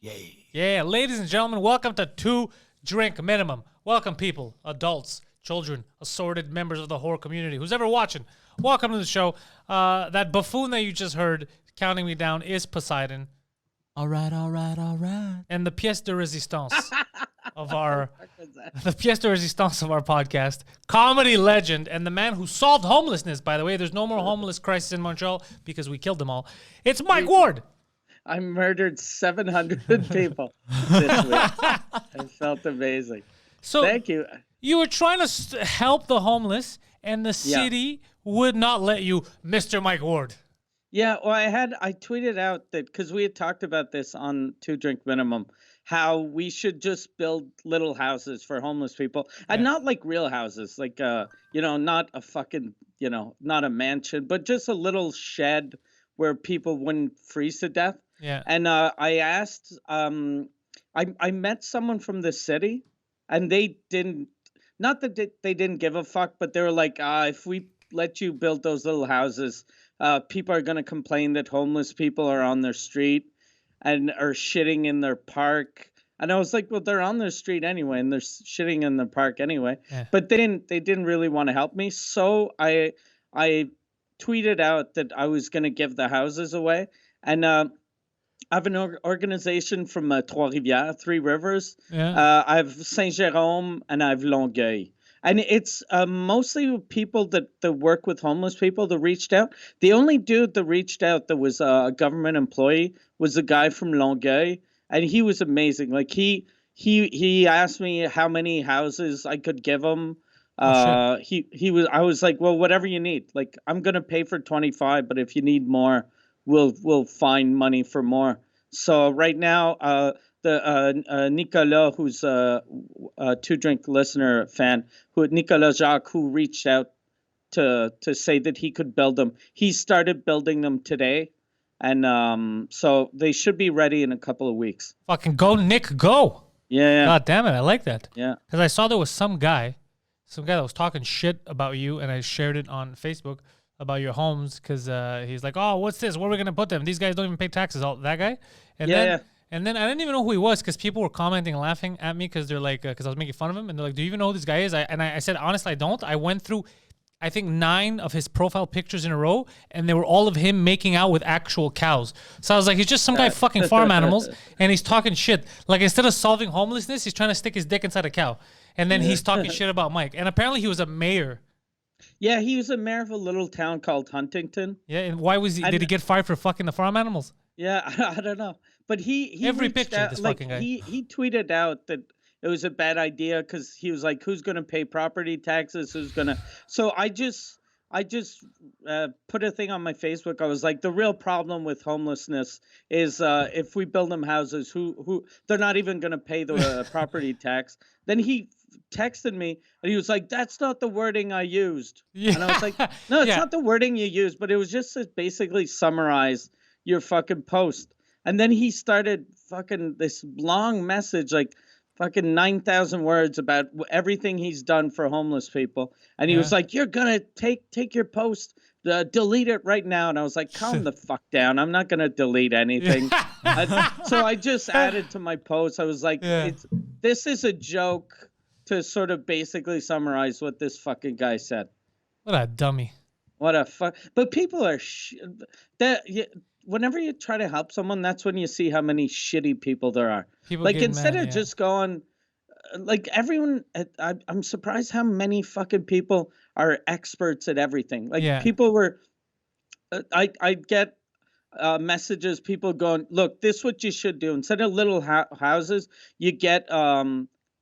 Yay. Yeah, ladies and gentlemen, welcome to 2 Drink Minimum. Welcome, people, adults, children, assorted members of the horror community, who's ever watching. Welcome to the show. That buffoon that you just heard counting me down is Poseidon. All right. And the pièce de résistance of our podcast, comedy legend, and the man who solved homelessness, by the way. There's no more homeless crisis in Montreal because we killed them all. It's Mike Ward. I murdered 700 people this week. It felt amazing. So thank you. You were trying to help the homeless, and the city would not let you, Mr. Mike Ward. Yeah, well, I tweeted out that because we had talked about this on 2 Drink Minimum, how we should just build little houses for homeless people, and not like real houses, like not a fucking, not a mansion, but just a little shed where people wouldn't freeze to death. Yeah. And I asked, I met someone from the city, and they didn't, not that they didn't give a fuck, but they were like, if we let you build those little houses, people are going to complain that homeless people are on their street and are shitting in their park. And I was like, well, they're on their street anyway, and they're shitting in the park anyway. Yeah. But they didn't really want to help me. So I tweeted out that I was going to give the houses away. And I have an organization from Trois-Rivières, 3 Rivers. Yeah. I have Saint-Jérôme, and I have Longueuil. And it's mostly people that work with homeless people that reached out. The only dude that reached out that was a government employee was a guy from Longueuil, and he was amazing. Like he asked me how many houses I could give him. I was like, well, whatever you need. Like, I'm gonna pay for 25, but if you need more, we'll find money for more. So right now, the Nicolas, who's a 2 Drink listener fan, Nicolas Jacques, who reached out to say that he could build them. He started building them today, and so they should be ready in a couple of weeks. Fucking go, Nick, go! Yeah. God damn it, I like that. Yeah. Because I saw there was some guy that was talking shit about you, and I shared it on Facebook about your homes because he's like, oh, what's this? Where are we gonna put them? These guys don't even pay taxes. All that guy, and then I didn't even know who he was because people were commenting and laughing at me because they're like, because I was making fun of him, and they're like, do you even know who this guy is? I said, honestly, I don't. I went through, I think 9 of his profile pictures in a row, and they were all of him making out with actual cows. So I was like, he's just some guy fucking farm animals, and he's talking shit. Like, instead of solving homelessness, he's trying to stick his dick inside a cow, and then he's talking shit about Mike. And apparently he was a mayor. Yeah, he was a mayor of a little town called Huntington. Yeah, and why was he? Did he get fired for fucking the farm animals? Yeah, I don't know. But he every picture out, this fucking guy. He tweeted out that it was a bad idea because he was like, who's going to pay property taxes? Who's going to? So I just put a thing on my Facebook. I was like, the real problem with homelessness is if we build them houses, who they're not even going to pay the property tax. Then he texted me and he was like, that's not the wording I used. Yeah. And I was like, no, it's not the wording you used, but it was just to basically summarize your fucking post. And then he started fucking this long message, like fucking 9,000 words about everything he's done for homeless people. And he was like, you're going to take your post, delete it right now. And I was like, calm the fuck down. I'm not going to delete anything. So I just added to my post. I was like, this is a joke to sort of basically summarize what this fucking guy said. What a dummy. What a fuck. But people are whenever you try to help someone, that's when you see how many shitty people there are. People like instead of just going, like everyone, I'm surprised how many fucking people are experts at everything. Like people were, I get messages, people going, look, this is what you should do. Instead of little houses, you get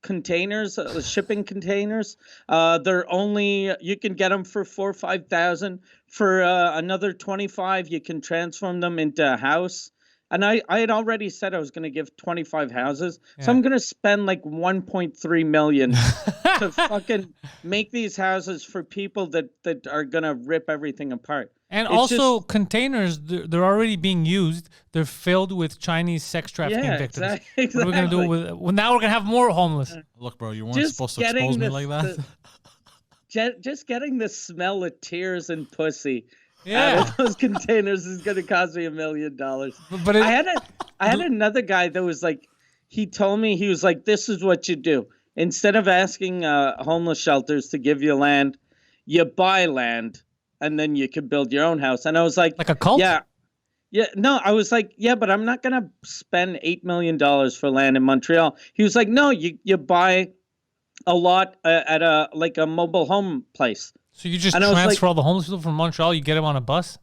containers, shipping containers. You can get them for $4,000 or $5,000. For another 25, you can transform them into a house. And I had already said I was going to give 25 houses. So I'm going to spend like 1.3 million to fucking make these houses for people that are going to rip everything apart. And it's also containers, they're already being used. They're filled with Chinese sex trafficking victims. Exactly. What are we going to do with it? Well, now we're going to have more homeless. Look, bro, you weren't supposed to expose me like that. Just getting the smell of tears and pussy out of those containers is going to cost me $1 million. But I I had another guy that was like, he told me, he was like, this is what you do. Instead of asking homeless shelters to give you land, you buy land and then you can build your own house. And I was like a cult? Yeah. Yeah. No, I was like, yeah, but I'm not going to spend $8 million for land in Montreal. He was like, no, you buy a lot at a mobile home place. So you just transfer all the homeless people from Montreal, you get them on a bus?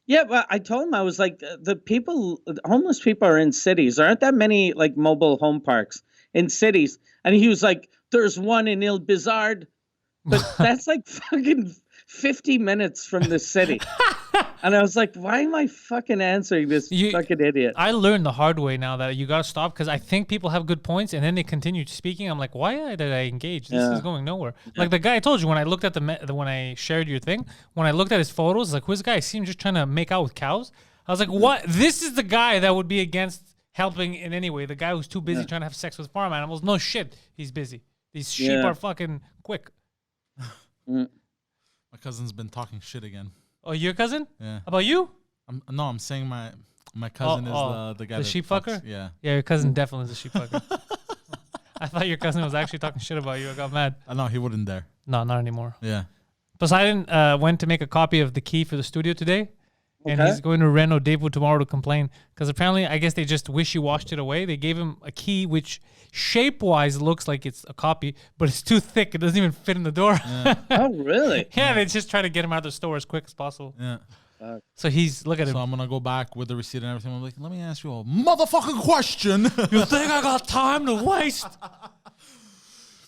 Yeah, but I told him, I was like, homeless people are in cities. There aren't that many like mobile home parks in cities. And he was like, there's one in Il Bizard, but that's like fucking 50 minutes from the city. And I was like, why am I fucking answering this fucking idiot? I learned the hard way now that you got to stop, because I think people have good points and then they continue speaking. I'm like, why did I engage? This is going nowhere. Yeah. Like the guy I told you, when I looked at when I shared your thing, when I looked at his photos, like, who's this guy? I see him just trying to make out with cows. I was like, what? This is the guy that would be against helping in any way. The guy who's too busy trying to have sex with farm animals. No shit, he's busy. These sheep are fucking quick. My cousin's been talking shit again. Oh, your cousin? Yeah. About you? I'm saying my cousin is the guy. The sheep fucker? Yeah. Yeah, your cousin definitely is a sheep fucker. I thought your cousin was actually talking shit about you. I got mad. No, he wouldn't dare. No, not anymore. Yeah. Poseidon went to make a copy of the key for the studio today. And he's going to Reno Depot tomorrow to complain. Because apparently, I guess they just wishy-washed it away. They gave him a key which shape-wise looks like it's a copy, but it's too thick. It doesn't even fit in the door. Yeah. Oh, really? Yeah, they just try to get him out of the store as quick as possible. Yeah. So look at him. So I'm going to go back with the receipt and everything. I'm like, let me ask you a motherfucking question. You think I got time to waste?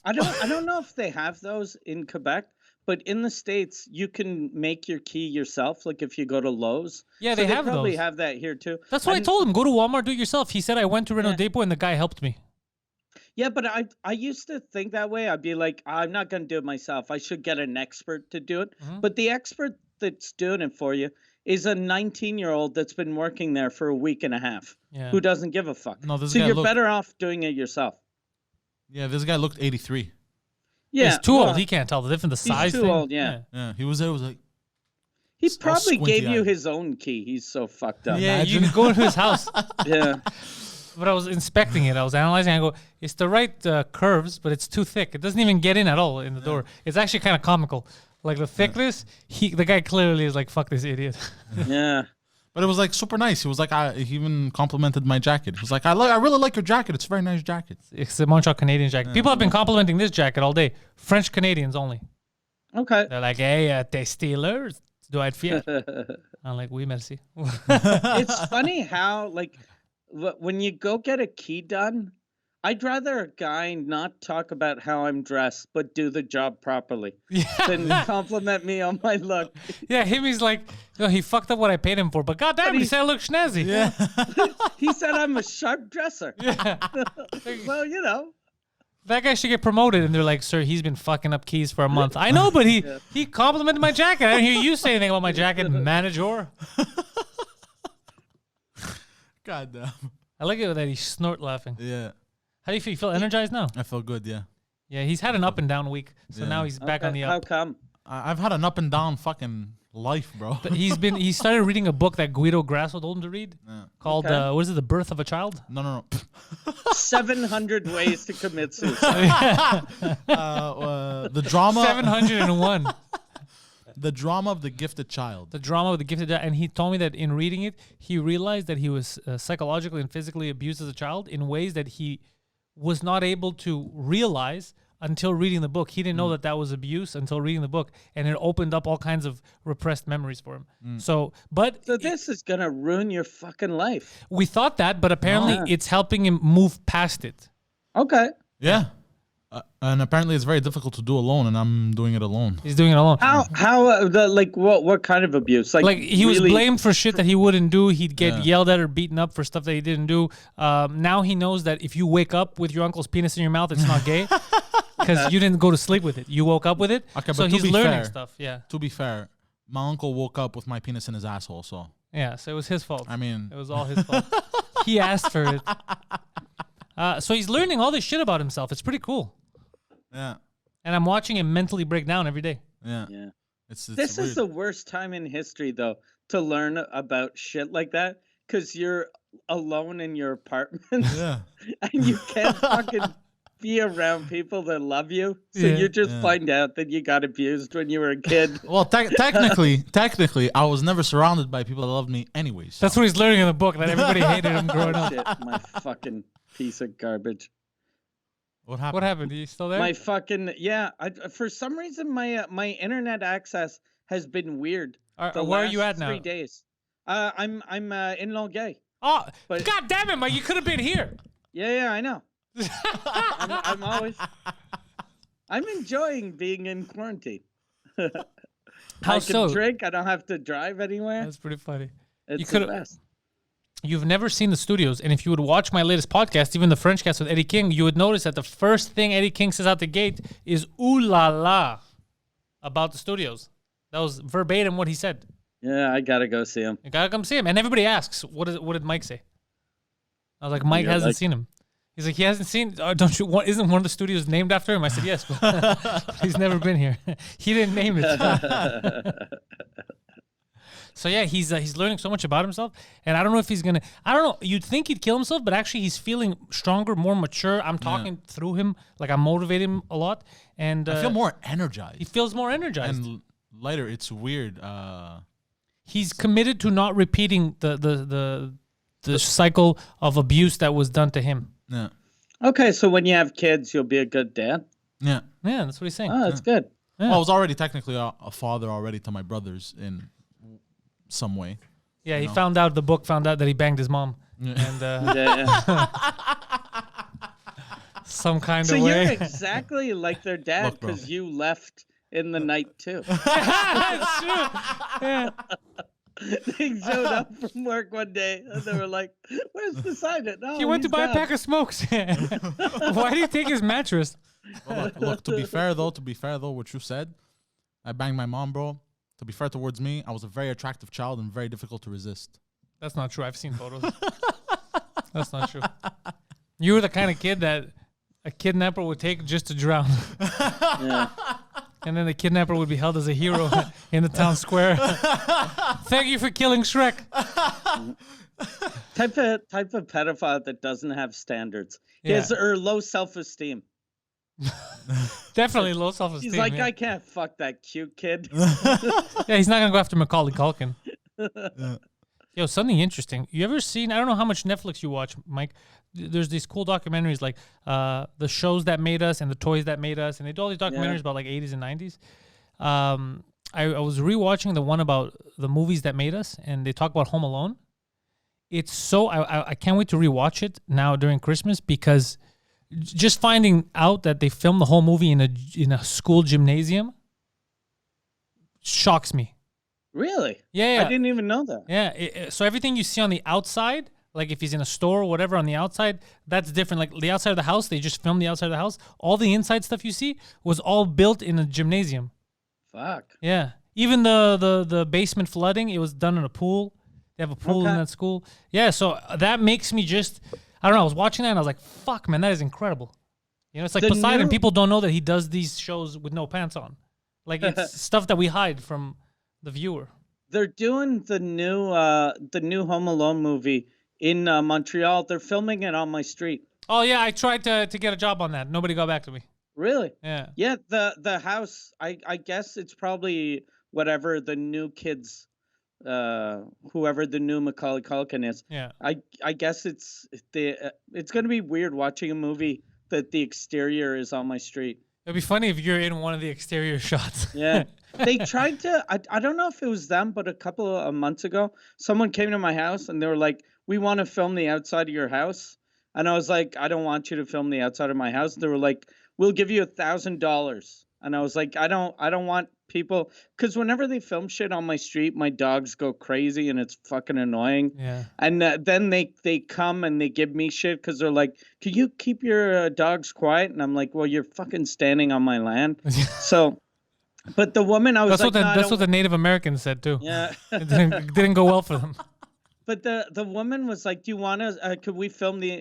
I don't know if they have those in Quebec. But in the States, you can make your key yourself, like if you go to Lowe's. Yeah, they have probably those. have that here too. That's what I told him. Go to Walmart, do it yourself. He said I went to Reno Depot and the guy helped me. Yeah, but I used to think that way. I'd be like, I'm not going to do it myself. I should get an expert to do it. Mm-hmm. But the expert that's doing it for you is a 19-year-old that's been working there for a week and a half who doesn't give a fuck. No, so you're better off doing it yourself. Yeah, this guy looked 83. Yeah, he's too old. He can't tell the difference. The size. He's too old. Yeah. He was there. Was like. He probably gave you his own key. He's so fucked up. Yeah, you can go to his house. Yeah. But I was inspecting it. I was analyzing. I go, it's the right curves, but it's too thick. It doesn't even get in at all in the door. It's actually kind of comical. Like the thickness, the guy clearly is like, fuck this idiot. Yeah. But it was like super nice. He was like, he even complimented my jacket. He was like, I really like your jacket. It's a very nice jacket. It's a Montreal Canadian jacket. People have been complimenting this jacket all day. French Canadians only. Okay. They're like, hey, t'es Steelers? Doit être fier? I'm like, oui, merci. It's funny how, like, when you go get a key done, I'd rather a guy not talk about how I'm dressed, but do the job properly than compliment me on my look. Yeah, he's like, he fucked up what I paid him for, but goddamn, he said I look snazzy. Yeah. He said I'm a sharp dresser. Yeah. Well, you know. That guy should get promoted, and they're like, sir, he's been fucking up keys for a month. I know, but he complimented my jacket. I didn't hear you say anything about my jacket, manager. Goddamn. I like it that he snort laughing. Yeah. How do you feel? You feel energized now? I feel good, yeah. Yeah, he's had an up and down week, so now he's back on the up. How come? I've had an up and down fucking life, bro. But he started reading a book that Guido Grasso told him to read called, what is it, The Birth of a Child? No. 700 Ways to Commit Suicide. The drama. 701. The drama of the gifted child. The drama of the gifted child. And he told me that in reading it, he realized that he was psychologically and physically abused as a child in ways that he was not able to realize until reading the book. He didn't know that was abuse until reading the book, and it opened up all kinds of repressed memories for him. So this is gonna ruin your fucking life. We thought that, but apparently it's helping him move past it. Okay. Yeah. And apparently it's very difficult to do alone, and I'm doing it alone. He's doing it alone. How what kind of abuse? Like he was blamed for shit that he wouldn't do. He'd get yelled at or beaten up for stuff that he didn't do. Now he knows that if you wake up with your uncle's penis in your mouth, it's not gay because you didn't go to sleep with it. You woke up with it. Okay, so he's learning stuff. Yeah. To be fair, my uncle woke up with my penis in his asshole, so. Yeah, so it was his fault. I mean, it was all his fault. He asked for it. So he's learning all this shit about himself. It's pretty cool. Yeah. And I'm watching him mentally break down every day. Yeah. Yeah. This is the worst time in history, though, to learn about shit like that, because you're alone in your apartment, Yeah. and you can't fucking be around people that love you. So Yeah. you just find out that you got abused when you were a kid. Well, technically, I was never surrounded by people that loved me anyways. That's what he's learning in the book, that everybody hated him growing up. Shit, my fucking piece of garbage. What happened? What happened? Are you still there? My fucking for some reason my internet access has been weird. Where are you at now? 3 days. I'm in Longueuil. Oh, But- God damn it, Mike! You could have been here. Yeah, I know. I'm always. I'm enjoying being in quarantine. How I can so? drink. I don't have to drive anywhere. That's pretty funny. It's the could've- best. You've never seen the studios, and if you would watch my latest podcast, even the French cast with Eddie King, you would notice that the first thing Eddie King says out the gate is "ooh la la" about the studios. That was verbatim what he said. Yeah, I gotta go see him. You gotta come see him. And everybody asks, what did Mike say? I was like, Mike hasn't seen him. He's like, he hasn't seen. Don't you? Isn't one of the studios named after him? I said, yes, but he's never been here. He didn't name it. So yeah, he's learning so much about himself, and I don't know if he's gonna. I don't know. You'd think he'd kill himself, but actually he's feeling stronger, more mature. I'm talking through him, like I'm motivating him a lot, and I feel more energized. he feels more energized. And later, it's weird. He's committed to not repeating the cycle of abuse that was done to him. Yeah. Okay, so when you have kids, you'll be a good dad. Yeah. Yeah, that's what he's saying. Oh, that's good. Yeah. Well, I was already technically a father already to my brothers in some way. Yeah, he found out, the book found out that he banged his mom. And Yeah. some kind So of you're way. exactly like their dad Look, bro. because you left in the night too. That's true. Yeah. They showed up from work one day and they were like, "Where's Poseidon?" Oh, He went to he's buy a gone." pack of smokes. Why did he take his mattress? Well, look, to be fair though, what you said, I banged my mom, bro. To be fair towards me, I was a very attractive child and very difficult to resist. That's not true. I've seen photos. That's not true. You were the kind of kid that a kidnapper would take just to drown. Yeah. And then the kidnapper would be held as a hero in the town square. Thank you for killing Shrek. Type of pedophile that doesn't have standards. He Yeah. has low self-esteem. Definitely low self-esteem. He's like, yeah. I can't fuck that cute kid. Yeah, he's not going to go after Macaulay Culkin. Yo, something interesting. You ever seen, I don't know how much Netflix you watch, Mike. There's these cool documentaries like the shows that made us and the toys that made us. And they do all these documentaries about like 80s and 90s. I was rewatching the one about the movies that made us. And they talk about Home Alone. It's so, I can't wait to rewatch it now during Christmas because just finding out that they filmed the whole movie in a school gymnasium shocks me. Really? Yeah. I didn't even know that. Yeah. So everything you see on the outside, like if he's in a store or whatever on the outside, that's different. Like the outside of the house, they just filmed the outside of the house. All the inside stuff you see was all built in a gymnasium. Fuck. Yeah. Even the basement flooding, it was done in a pool. They have a pool in that school. Yeah. So that makes me just, I don't know. I was watching that and I was like, fuck, man, that is incredible. You know, it's like The Poseidon. new- People don't know that he does these shows with no pants on. Like it's stuff that we hide from the viewer. They're doing the new Home Alone movie in Montreal. They're filming it on my street. Oh yeah, I tried to get a job on that. Nobody got back to me. Really? Yeah. Yeah, the house, I guess it's probably whatever the new kids, whoever the new Macaulay Culkin is. Yeah. I guess it's going to be weird watching a movie that the exterior is on my street. It'd be funny if you're in one of the exterior shots. Yeah. They tried to, I don't know if it was them, but a couple of months ago, someone came to my house and they were like, "We want to film the outside of your house." And I was like, "I don't want you to film the outside of my house." They were like, "We'll give you $1,000. And I was like, I don't want people, because whenever they film shit on my street, my dogs go crazy and it's fucking annoying. Yeah. And then they come and they give me shit because they're like, "Can you keep your dogs quiet?" And I'm like, "Well, you're fucking standing on my land." So, but the woman, I was That's like, what the Native Americans said too. yeah. It didn't go well for them. But the woman was like, "Do you want to? Could we film the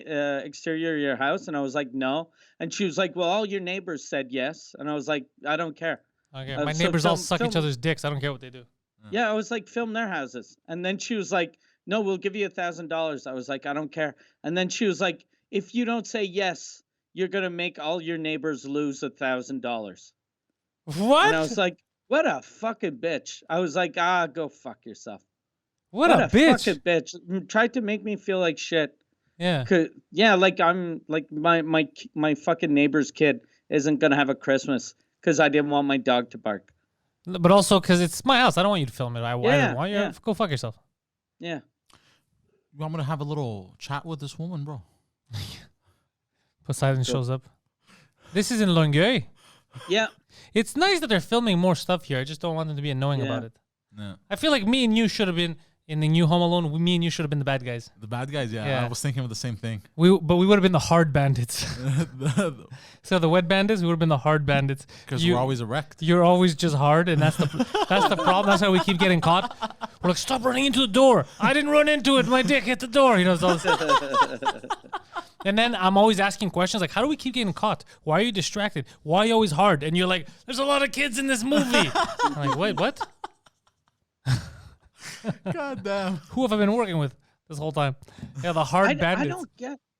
exterior of your house?" And I was like, "No." And she was like, "Well, all your neighbors said yes." And I was like, "I don't care." Okay. So My neighbors all suck each film- other's dicks. I don't care what they do. Yeah, I was like, "Film their houses." And then she was like, no, we'll give you $1,000. I was like, I don't care. And then she was like, if you don't say yes, you're going to make all your neighbors lose $1,000. What? And I was like, what a fucking bitch. I was like, go fuck yourself. What a bitch. Fucking bitch. Tried to make me feel like shit. Yeah. Yeah, like I'm like my fucking neighbor's kid isn't going to have a Christmas because I didn't want my dog to bark. But also because it's my house. I don't want you to film it. I don't want you. Yeah. Go fuck yourself. Yeah. I'm gonna have a little chat with this woman, bro. Poseidon shows up. This is in Longueuil. Yeah. It's nice that they're filming more stuff here. I just don't want them to be annoying about it. Yeah. I feel like me and you should have been in the new Home Alone. Me and you should have been the bad guys. The bad guys, yeah. Yeah. I was thinking of the same thing. But we would have been the hard bandits. So the wet bandits, we would have been the hard bandits. Because we're always erect. You're always just hard, and that's the problem. That's why we keep getting caught. We're like, stop running into the door. I didn't run into it. My dick hit the door. You know. So and then I'm always asking questions like, how do we keep getting caught? Why are you distracted? Why are you always hard? And you're like, there's a lot of kids in this movie. I'm like, wait, what? God damn. Who have I been working with this whole time? Yeah, the hard bandits.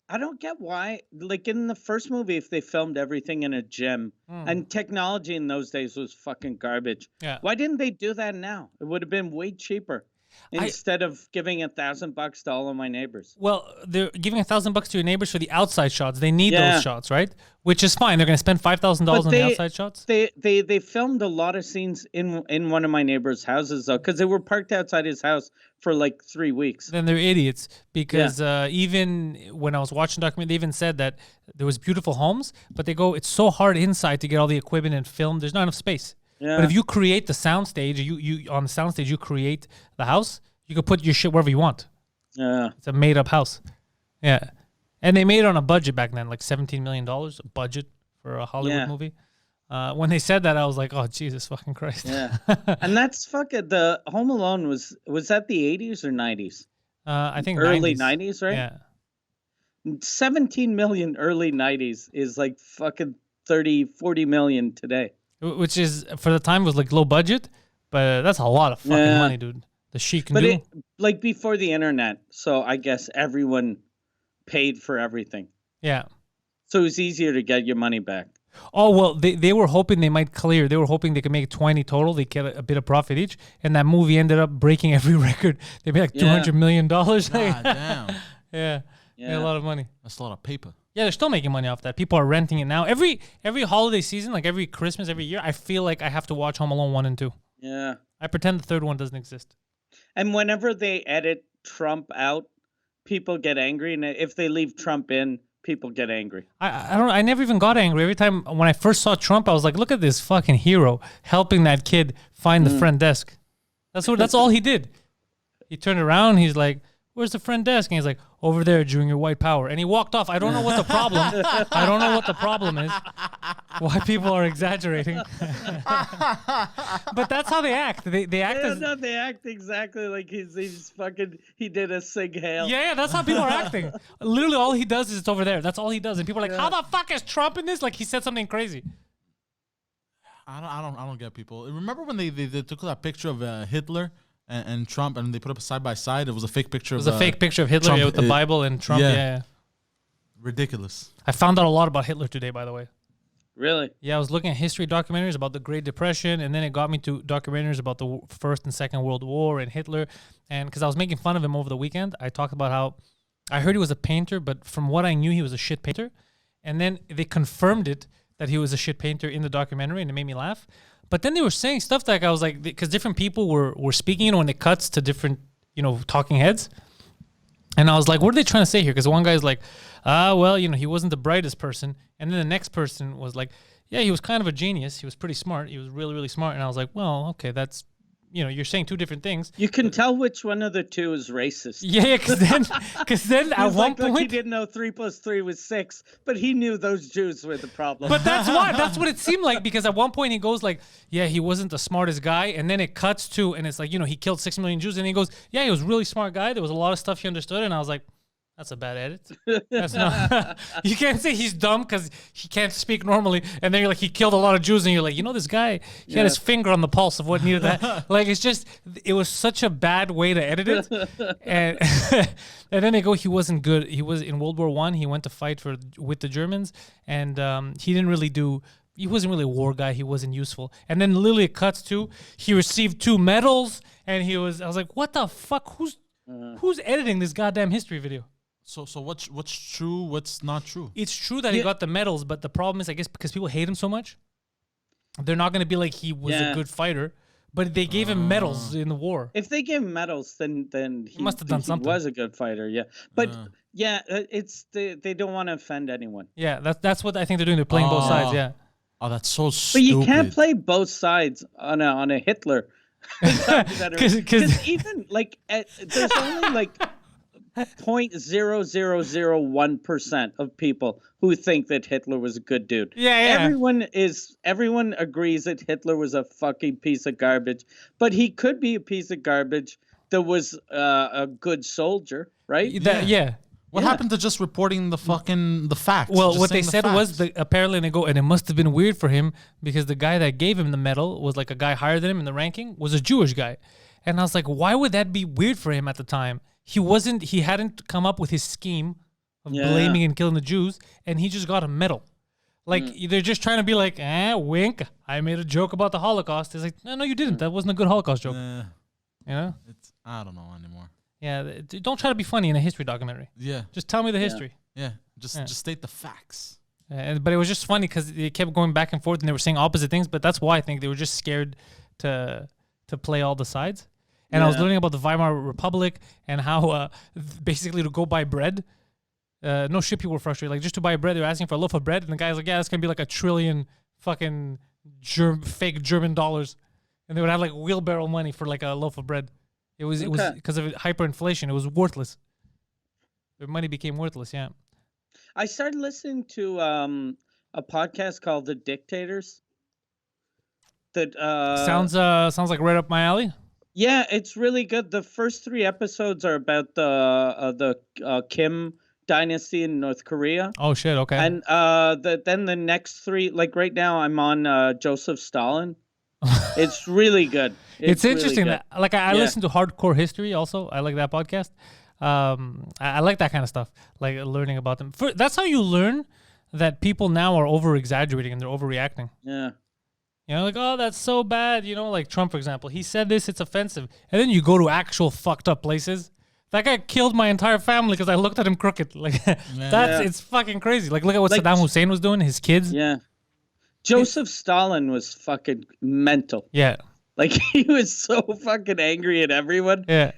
I don't get why, like in the first movie, if they filmed everything in a gym and technology in those days was fucking garbage. Yeah. Why didn't they do that now? It would have been way cheaper instead of giving $1,000 to all of my neighbors. Well, they're giving $1,000 to your neighbors for the outside shots. They need those shots, right? Which is fine. They're going to spend $5,000 on the outside shots. They filmed a lot of scenes in one of my neighbor's houses though, because they were parked outside his house for like 3 weeks. Then they're idiots because even when I was watching the documentary, they even said that there was beautiful homes, but they go, it's so hard inside to get all the equipment and film. There's not enough space. Yeah. But if you create the soundstage, you on the soundstage you create the house, you could put your shit wherever you want. Yeah, it's a made up house. Yeah, and they made it on a budget back then, like $17 million a budget for a Hollywood movie. When they said that, I was like, oh Jesus fucking Christ. Yeah, and that's fucking the Home Alone was that the 80s or 90s? I think early 90s, right? Yeah. 17 million early 90s is like fucking 30-40 million today. Which is, for the time, was like low budget, but that's a lot of fucking money, dude. The Sheik can do. Like before the internet, so I guess everyone paid for everything. Yeah. So it was easier to get your money back. Oh, well, they were hoping they might clear. They were hoping they could make 20 total. They get a bit of profit each. And that movie ended up breaking every record. They made like $200 million. God damn. Yeah. Made a lot of money. That's a lot of paper. Yeah, they're still making money off that. People are renting it now. Every holiday season, like every Christmas, every year, I feel like I have to watch Home Alone 1 and 2. Yeah. I pretend the third one doesn't exist. And whenever they edit Trump out, people get angry. And if they leave Trump in, people get angry. I never even got angry. Every time when I first saw Trump, I was like, look at this fucking hero helping that kid find the front desk. That's all he did. He turned around, he's like, where's the front desk? And he's like, over there during your white power. And he walked off. I don't know what the problem. I don't know what the problem is. Why people are exaggerating. But that's how they act. They act as... No, they act exactly like he's fucking, he did a sig hail. Yeah, that's how people are acting. Literally all he does is it's over there. That's all he does. And people are like, how the fuck is Trump in this? Like he said something crazy. I don't get people. Remember when they took that picture of Hitler and Trump, and they put up side by side? It was a fake picture. It was a fake picture of Hitler Trump, with the Bible and Trump. Yeah. Ridiculous. I found out a lot about Hitler today, by the way. Really? Yeah, I was looking at history documentaries about the Great Depression, and then it got me to documentaries about the First and Second World War and Hitler. And because I was making fun of him over the weekend, I talked about how I heard he was a painter, but from what I knew, he was a shit painter. And then they confirmed it that he was a shit painter in the documentary, and it made me laugh. But then they were saying stuff like, I was like, because different people were speaking, when it cuts to different, talking heads. And I was like, what are they trying to say here? Because one guy's like, well, he wasn't the brightest person. And then the next person was like, yeah, he was kind of a genius. He was pretty smart. He was really, really smart. And I was like, well, okay, that's, you're saying two different things. You can tell which one of the two is racist. Yeah, because then at one point... he didn't know 3 + 3 was 6, but he knew those Jews were the problem. But that's what it seemed like, because at one point he goes like, yeah, he wasn't the smartest guy, and then it cuts to, and it's like, he killed 6 million Jews, and he goes, yeah, he was a really smart guy. There was a lot of stuff he understood, and I was like, That's a bad edit. That's not. You can't say he's dumb because he can't speak normally, and then you're like, he killed a lot of Jews, and you're like, this guy, he had his finger on the pulse of what needed that. Like, it's just, it was such a bad way to edit it, and and then they go, he wasn't good. He was in World War I. He went to fight with the Germans, and he didn't really do. He wasn't really a war guy. He wasn't useful. And then literally it cuts to he received 2 medals, and I was like, what the fuck? Who's editing this goddamn history video? So what's true? What's not true? It's true that he got the medals, but the problem is, I guess, because people hate him so much, they're not going to be like he was a good fighter. But they gave him medals in the war. If they gave him medals, then he must have done something. Was a good fighter. Yeah, but it's they don't want to offend anyone. Yeah, that's what I think they're doing. They're playing both sides. Yeah. Oh, that's so stupid. But you can't play both sides on a Hitler. Because even like there's only like 0.0001% of people who think that Hitler was a good dude. Yeah. Everyone agrees that Hitler was a fucking piece of garbage, but he could be a piece of garbage that was a good soldier, right? What happened to just reporting the facts? Well, what they said was apparently they go, and it must have been weird for him because the guy that gave him the medal was like a guy higher than him in the ranking, was a Jewish guy. And I was like, why would that be weird for him at the time? He hadn't come up with his scheme of blaming and killing the Jews, and he just got a medal. Like, they're just trying to be like, wink, I made a joke about the Holocaust. It's like, no, you didn't. That wasn't a good Holocaust joke. I don't know anymore. Yeah, don't try to be funny in a history documentary. Yeah. Just tell me the history. Yeah, just state the facts. But it was just funny because they kept going back and forth, and they were saying opposite things, but that's why I think they were just scared to play all the sides. And I was learning about the Weimar Republic and how basically to go buy bread, no shit, people were frustrated. Like, just to buy bread, they were asking for a loaf of bread, and the guy's like, that's going to be like 1 trillion fucking fake German dollars. And they would have like wheelbarrow money for like a loaf of bread. It was because of hyperinflation. It was worthless. Their money became worthless, yeah. I started listening to a podcast called The Dictators. That sounds like right up my alley. Yeah, it's really good. The first 3 episodes are about the Kim dynasty in North Korea. Oh shit! Okay. And then the next 3, like right now, I'm on Joseph Stalin. It's really good. It's interesting really that, like, I listen to Hardcore History also. I like that podcast. I like that kind of stuff, like learning about them. That's how you learn that people now are over exaggerating and they're overreacting. Yeah. Like, oh, that's so bad. Like Trump, for example, he said this, it's offensive. And then you go to actual fucked up places. That guy killed my entire family because I looked at him crooked. Like, it's fucking crazy. Like, look at what Saddam Hussein was doing, his kids. Yeah. Joseph Stalin was fucking mental. Yeah. Like, he was so fucking angry at everyone. Yeah.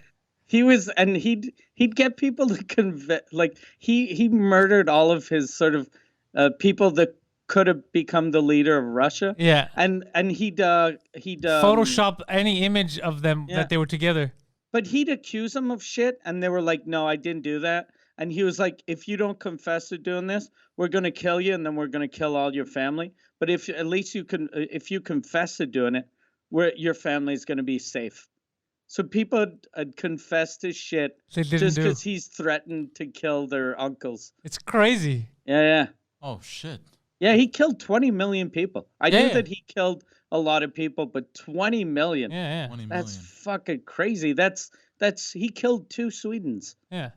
He was, and he'd get people to convict, like, he murdered all of his sort of people that could have become the leader of Russia. Yeah. And he'd Photoshop any image of them that they were together. But he'd accuse them of shit, and they were like, no, I didn't do that. And he was like, if you don't confess to doing this, we're going to kill you, and then we're going to kill all your family. But if at least if you confess to doing it, your family's going to be safe. So people had confessed to shit just because he's threatened to kill their uncles. It's crazy. Yeah. Oh, shit. Yeah, he killed 20 million people. I knew that he killed a lot of people, but 20 million. Yeah. 20 That's million. fucking crazy. That's he killed 2 Swedens. Yeah.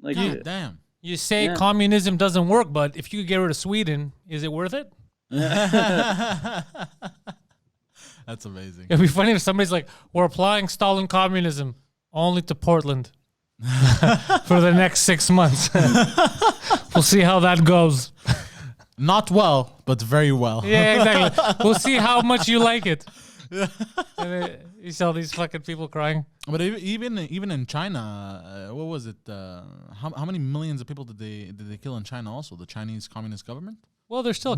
Like, God damn. You say communism doesn't work, but if you could get rid of Sweden, is it worth it? That's amazing. It'd be funny if somebody's like, we're applying Stalin communism only to Portland for the next 6 months. We'll see how that goes. Not well, but very well. Yeah, exactly. We'll see how much you like it. And then you see all these fucking people crying. But even in China, what was it? How many millions of people did they kill in China? Also, the Chinese Communist government. Well, there's still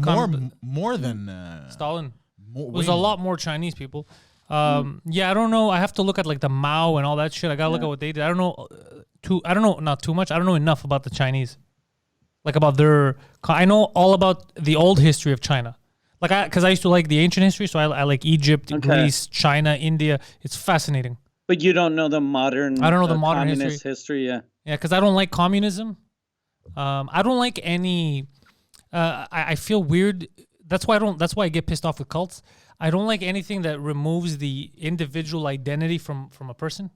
more than Stalin. There's a lot more Chinese people. Yeah, I don't know. I have to look at like the Mao and all that shit. I gotta look at what they did. I don't know not too much. I don't know enough about the Chinese, like about their. I know all about the old history of China, like because I used to like the ancient history, so I like Egypt, Greece, China, India. It's fascinating. But you don't know the modern. I don't know the modern communist history. Yeah. Yeah, because I don't like communism. I don't like any. I feel weird. That's why I don't. That's why I get pissed off with cults. I don't like anything that removes the individual identity from a person,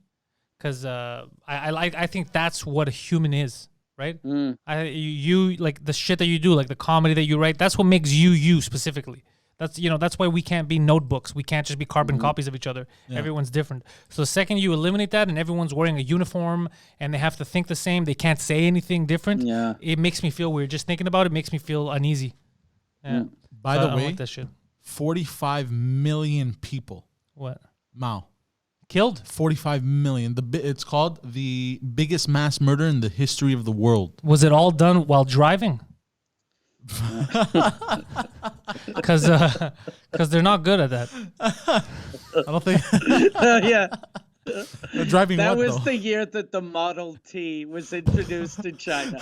because I think that's what a human is, right? You like the shit that you do, like the comedy that you write. That's what makes you specifically. That's why we can't be notebooks. We can't just be carbon copies of each other. Yeah. Everyone's different. So the second you eliminate that and everyone's wearing a uniform and they have to think the same, they can't say anything different. Yeah. It makes me feel weird. Just thinking about it makes me feel uneasy. Yeah. By the way, like that shit. 45 million people. What? Mao. Killed? 45 million. It's called the biggest mass murder in the history of the world. Was it all done while driving? Because they're not good at that. I don't think. Yeah. They're driving. That was the year that the Model T was introduced in China.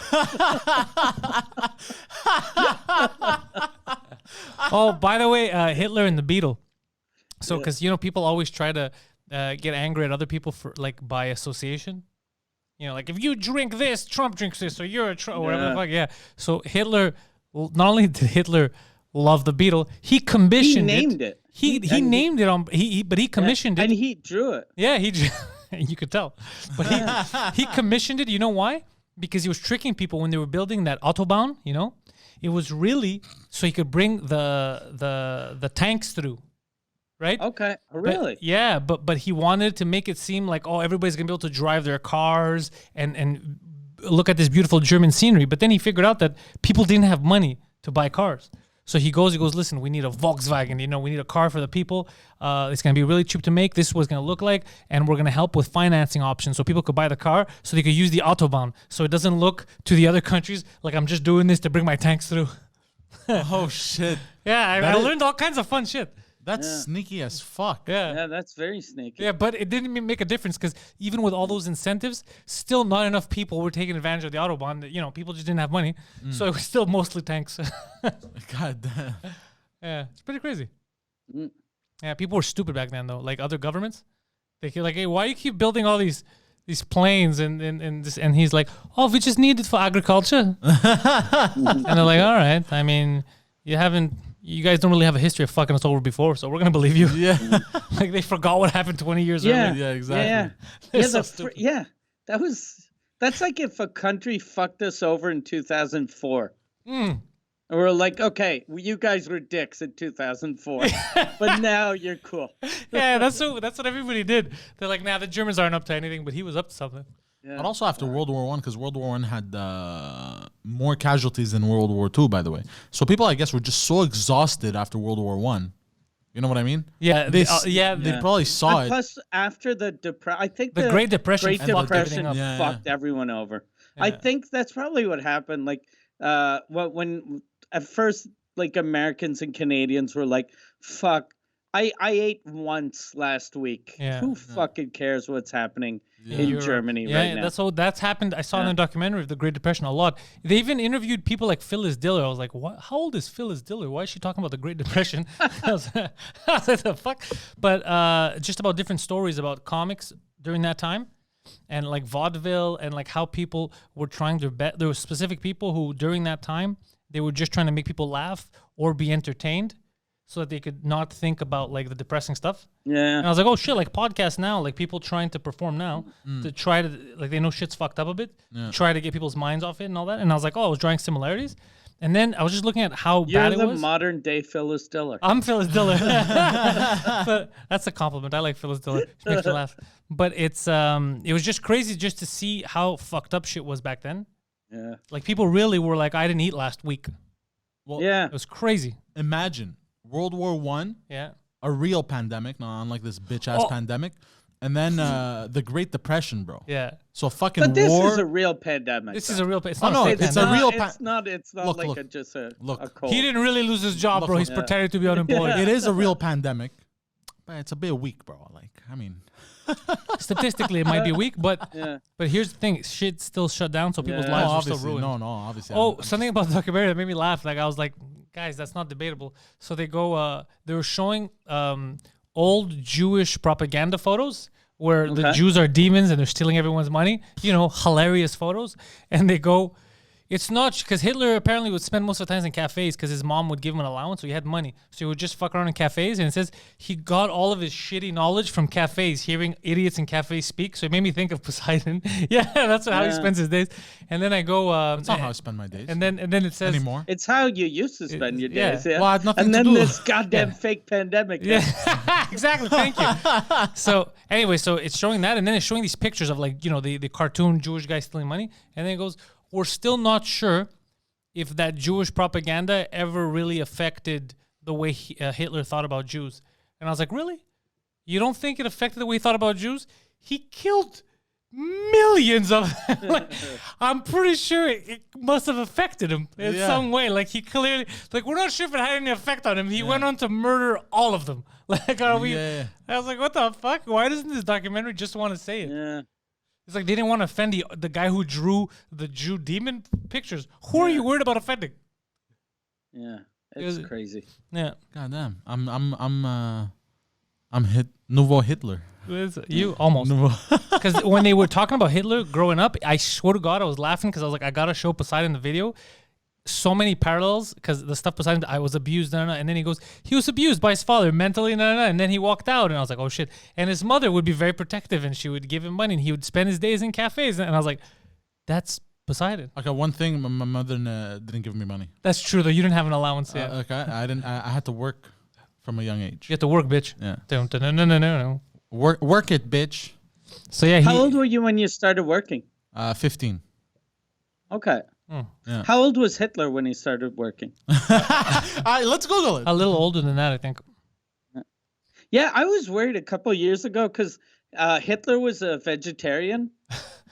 Oh, by the way, Hitler and the Beetle. So, because people always try to get angry at other people for by association. Like if you drink this, Trump drinks this, or you're a Trump, or whatever the fuck. Yeah. So Hitler. Not only did Hitler love the Beetle, he commissioned it. He named it. He named it but he commissioned it. And he drew it. Yeah, you could tell. But he commissioned it. You know why? Because he was tricking people when they were building that Autobahn, It was really so he could bring the tanks through. Right? Okay. Really? But he wanted to make it seem like, everybody's going to be able to drive their cars and look at this beautiful German scenery. But then he figured out that people didn't have money to buy cars. So he goes, listen, we need a Volkswagen, we need a car for the people. It's going to be really cheap to make. This is what it's going to look like. And we're going to help with financing options so people could buy the car so they could use the Autobahn. So it doesn't look to the other countries like I'm just doing this to bring my tanks through. Oh, shit. Yeah, I learned all kinds of fun shit. That's sneaky as fuck. Yeah, that's very sneaky. Yeah, but it didn't even make a difference because even with all those incentives, still not enough people were taking advantage of the Autobahn. People just didn't have money. So it was still mostly tanks. God damn. Yeah, it's pretty crazy. Yeah, people were stupid back then, though. Like other governments. They keep like, hey, why you keep building all these planes and this? And he's like, we just need it for agriculture. And they're like, all right. I mean, you guys don't really have a history of fucking us over before, so we're gonna believe you. Yeah, like they forgot what happened 20 years earlier. Yeah, exactly. That's like if a country fucked us over in 2004. And we're like, okay, you guys were dicks in 2004, but now you're cool. Yeah, that's what everybody did. They're like, the Germans aren't up to anything, but he was up to something. Yeah. But also after World War I, because World War I had more casualties than World War II, by the way. So people, I guess, were just so exhausted after World War I. You know what I mean? Yeah, they probably saw it. Plus, after the Great Depression fucked everyone over. Yeah. I think that's probably what happened. Like, when at first, like Americans and Canadians were like, "Fuck, I ate once last week. Who fucking cares what's happening?" In Germany right now. That's happened. I saw in the documentary of the Great Depression a lot. They even interviewed people like Phyllis Diller. I was like, what? How old is Phyllis Diller? Why is she talking about the Great Depression? I was like, the fuck? But just about different stories about comics during that time and like vaudeville and like how people were trying their best. There were specific people who during that time, they were just trying to make people laugh or be entertained, so that they could not think about like the depressing stuff. Yeah. And I was like, oh shit, like podcasts now, like people trying to perform now to try to, like they know shit's fucked up a bit, try to get people's minds off it and all that. And I was like, I was drawing similarities. And then I was just looking at how bad it was. You're the modern day Phyllis Diller. I'm Phyllis Diller. But that's a compliment. I like Phyllis Diller. She makes me laugh. But it was just crazy just to see how fucked up shit was back then. Yeah. Like people really were like, I didn't eat last week. Well, it was crazy. Imagine World War I, a real pandemic, not unlike this bitch ass pandemic, and then the Great Depression, bro. Yeah. So fucking but this war. is a real pandemic. This is a real. It's not a it's a real. It's not just a cold. He didn't really lose his job, bro. He's pretending to be unemployed. It is a real pandemic, but it's a bit weak, bro. Like, I mean, statistically, it might be weak, but here's the thing: shit's still shut down, so people's lives are still ruined. No, obviously. Something about the documentary that made me laugh. Like I was like, guys, that's not debatable. So they go, they were showing old Jewish propaganda photos where the Jews are demons and they're stealing everyone's money. Hilarious photos. And they go, it's not because Hitler apparently would spend most of the time in cafes because his mom would give him an allowance, so he had money. So he would just fuck around in cafes. And it says he got all of his shitty knowledge from cafes, hearing idiots in cafes speak. So it made me think of Poseidon. Yeah, that's how he spends his days. And then I go. That's not how I spend my days. And then it says anymore. It's how you used to spend your days. Yeah. Well, I had nothing and to then do. this goddamn fake pandemic. Yeah, exactly. Thank you. So anyway, so it's showing that, and then it's showing these pictures of the cartoon Jewish guy stealing money, and then it goes, we're still not sure if that Jewish propaganda ever really affected the way Hitler thought about Jews. And I was like, really? You don't think it affected the way he thought about Jews? He killed millions of them. I'm pretty sure it must have affected him in some way. He clearly, we're not sure if it had any effect on him. He went on to murder all of them. Are we? I was like, what the fuck? Why doesn't this documentary just want to say it? Yeah. It's like they didn't want to offend the guy who drew the Jew demon pictures. Who are you worried about offending? Yeah, it's crazy. Yeah. God damn. I'm nouveau Hitler. You almost. Because when they were talking about Hitler growing up, I swear to God, I was laughing because I was like, I gotta show Poseidon the video. So many parallels because the stuff Poseidon, I was abused, and then he goes, he was abused by his father mentally, and then he walked out, and I was like, oh shit. And his mother would be very protective, and she would give him money, and he would spend his days in cafes, and I was like, that's Poseidon. Okay, one thing, my mother didn't give me money. That's true though. You didn't have an allowance yet. Okay, I didn't. I had to work from a young age. You have to work, bitch. Yeah. No. Work it, bitch. So yeah. How old were you when you started working? 15. Okay. Yeah. How old was Hitler when he started working? Let's Google it. A little older than that, I think. Yeah, I was worried a couple of years ago because Hitler was a vegetarian.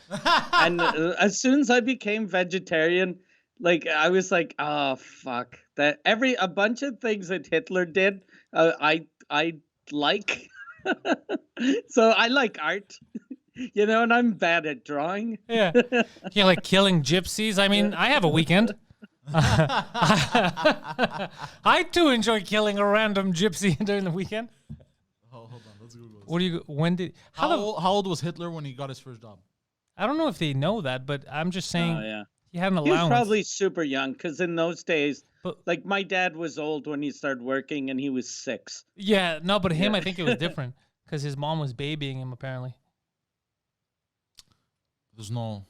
And as soon as I became vegetarian, I was like, oh, fuck. A bunch of things that Hitler did, I like. So I like art. And I'm bad at drawing. Yeah. Yeah, like killing gypsies. I mean, I have a weekend. I too enjoy killing a random gypsy during the weekend. Hold on, let's Google this. How old was Hitler when he got his first job? I don't know if they know that, but I'm just saying he had an allowance. He was probably super young because in those days, my dad was old when he started working and he was 6. Yeah, no, but him, I think it was different because his mom was babying him apparently. There's no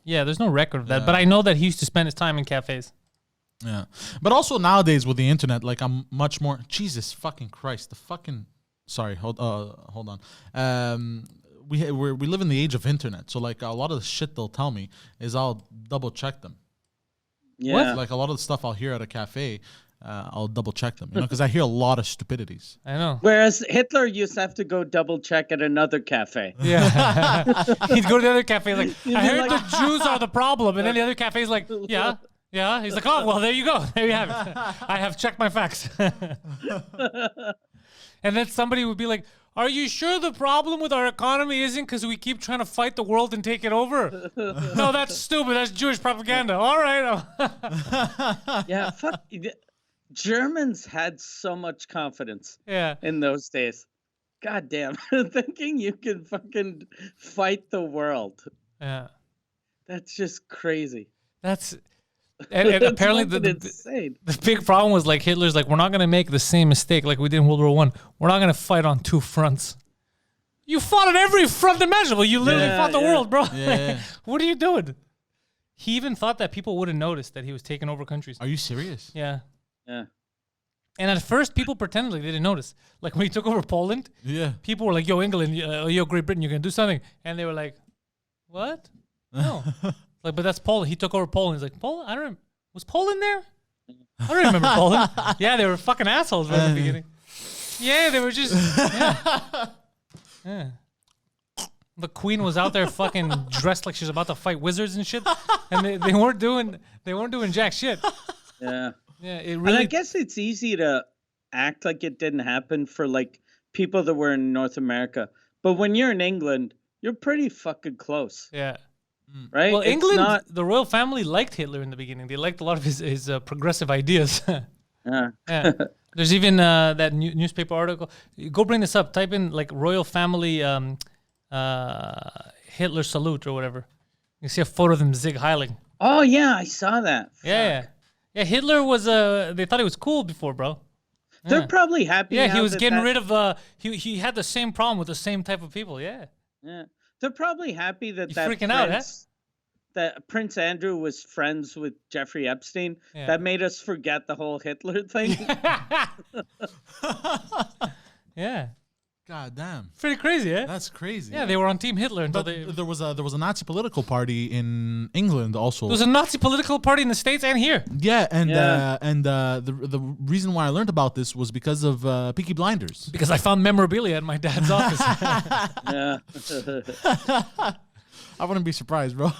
record of that, but I know that he used to spend his time in cafes. Yeah, but also nowadays with the internet, I'm much more. Jesus fucking Christ, Sorry, hold on. We live in the age of internet, so a lot of the shit they'll tell me is I'll double check them. Yeah, a lot of the stuff I'll hear at a cafe, I'll double check them, because I hear a lot of stupidities. I know. Whereas Hitler used to have to go double check at another cafe. Yeah, he'd go to the other cafe I heard the Jews are the problem, and then the other cafe's like, yeah. He's like, oh well, there you go, there you have it. I have checked my facts. And then somebody would be like, are you sure the problem with our economy isn't because we keep trying to fight the world and take it over? No, that's stupid. That's Jewish propaganda. All right. Yeah, fuck. Germans had so much confidence in those days. God damn. Thinking you can fucking fight the world. Yeah. That's just crazy. And apparently the big problem was Hitler's we're not going to make the same mistake like we did in World War I. We're not going to fight on 2 fronts. You fought on every front imaginable. You literally fought the world, bro. Yeah. What are you doing? He even thought that people wouldn't notice that he was taking over countries. Are you serious? Yeah. Yeah. And at first, people pretended they didn't notice. When he took over Poland, people were like, yo, England, yo, Great Britain, you're going to do something. And they were like, what? No. But that's Poland. He took over Poland. He's like, Poland? Was Poland there? I don't remember Poland. Yeah, they were fucking assholes right at the beginning. Yeah, they were just. Yeah. The queen was out there fucking dressed like she was about to fight wizards and shit, and they weren't doing jack shit. Yeah. Yeah, and I guess it's easy to act like it didn't happen for people that were in North America, but when you're in England, you're pretty fucking close. Yeah. Right? Well, England, the royal family liked Hitler in the beginning. They liked a lot of his progressive ideas. Yeah. There's even that newspaper article. Go bring this up. Type in royal family Hitler salute or whatever. You see a photo of them zig heiling. Oh yeah, I saw that. Yeah. Hitler was they thought he was cool before, bro. They're probably happy. Yeah, now he was that getting rid of. He had the same problem with the same type of people. Yeah. They're probably happy that You that freaking out, huh? that Prince Andrew was friends with Jeffrey Epstein. Yeah. That made us forget the whole Hitler thing. Yeah. God damn. Pretty crazy, eh? That's crazy. Yeah, they were on Team Hitler until But there was a Nazi political party in England also. There was a Nazi political party in the States and here. Yeah, and the reason why I learned about this was because of Peaky Blinders. Because I found memorabilia in my dad's office. Yeah. I wouldn't be surprised, bro.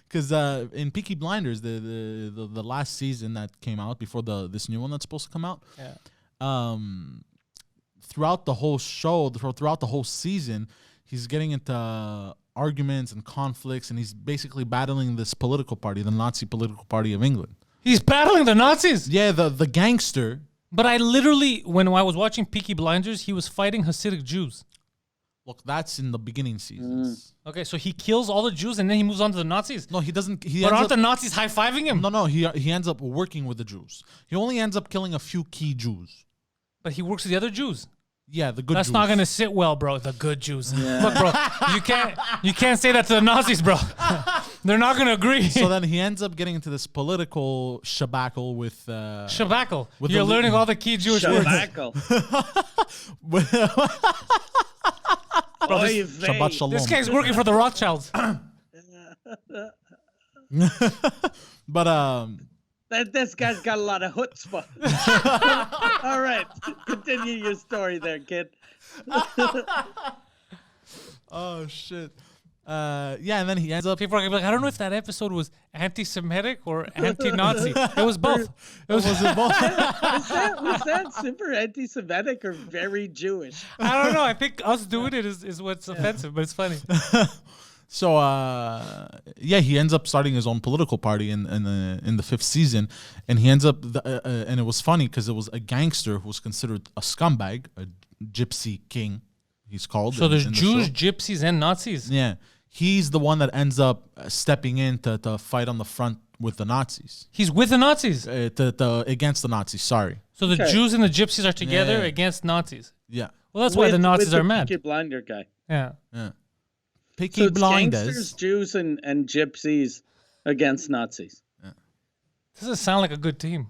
Because in Peaky Blinders, the last season that came out before this new one that's supposed to come out, throughout the whole show, throughout the whole season, he's getting into arguments and conflicts, and he's basically battling this political party, the Nazi political party of England. He's battling the Nazis. Yeah, the gangster. But I literally, when I was watching Peaky Blinders, he was fighting Hasidic Jews. Look, that's in the beginning seasons. Okay, so he kills all the Jews and then he moves on to the Nazis. No, he doesn't. But aren't the Nazis high-fiving him? No, he ends up working with the Jews. He only ends up killing a few key Jews. But he works with the other Jews. Yeah, the good That's Jews. not gonna sit well, bro. The good Jews. Look, bro, you can't say that to the Nazis, bro. They're not gonna agree. So then he ends up getting into this political shabackle with Shabackle. with You're the- learning all the key Jewish words. Shabackle. Bro, Oy this, vey. Shabbat shalom. this guy's working for the Rothschilds. But This guy's got a lot of chutzpah. All right, continue your story there, kid. oh shit. Yeah, and then he ends up. People are gonna be like, I don't know if that episode was anti-Semitic or anti-Nazi. It was both. It was Was it both? Was that super anti-Semitic or very Jewish? I don't know. I think us doing it is what's offensive, but it's funny. So yeah, he ends up starting his own political party in the fifth season, and he ends up and it was funny because it was a gangster who was considered a scumbag, a gypsy king. He's called. So there's in the Jews, show. gypsies, and Nazis. Yeah, he's the one that ends up stepping in to fight on the front with the Nazis, He's with the Nazis. against the Nazis. Sorry. So the Okay. Jews and the gypsies are together Yeah. against Nazis. Yeah. Well, that's why the Nazis are mad. Peaky Blinder guy. Yeah. Yeah. So Peaky it's Blinders. gangsters, Jews, and gypsies against Nazis. Doesn't sound like a good team.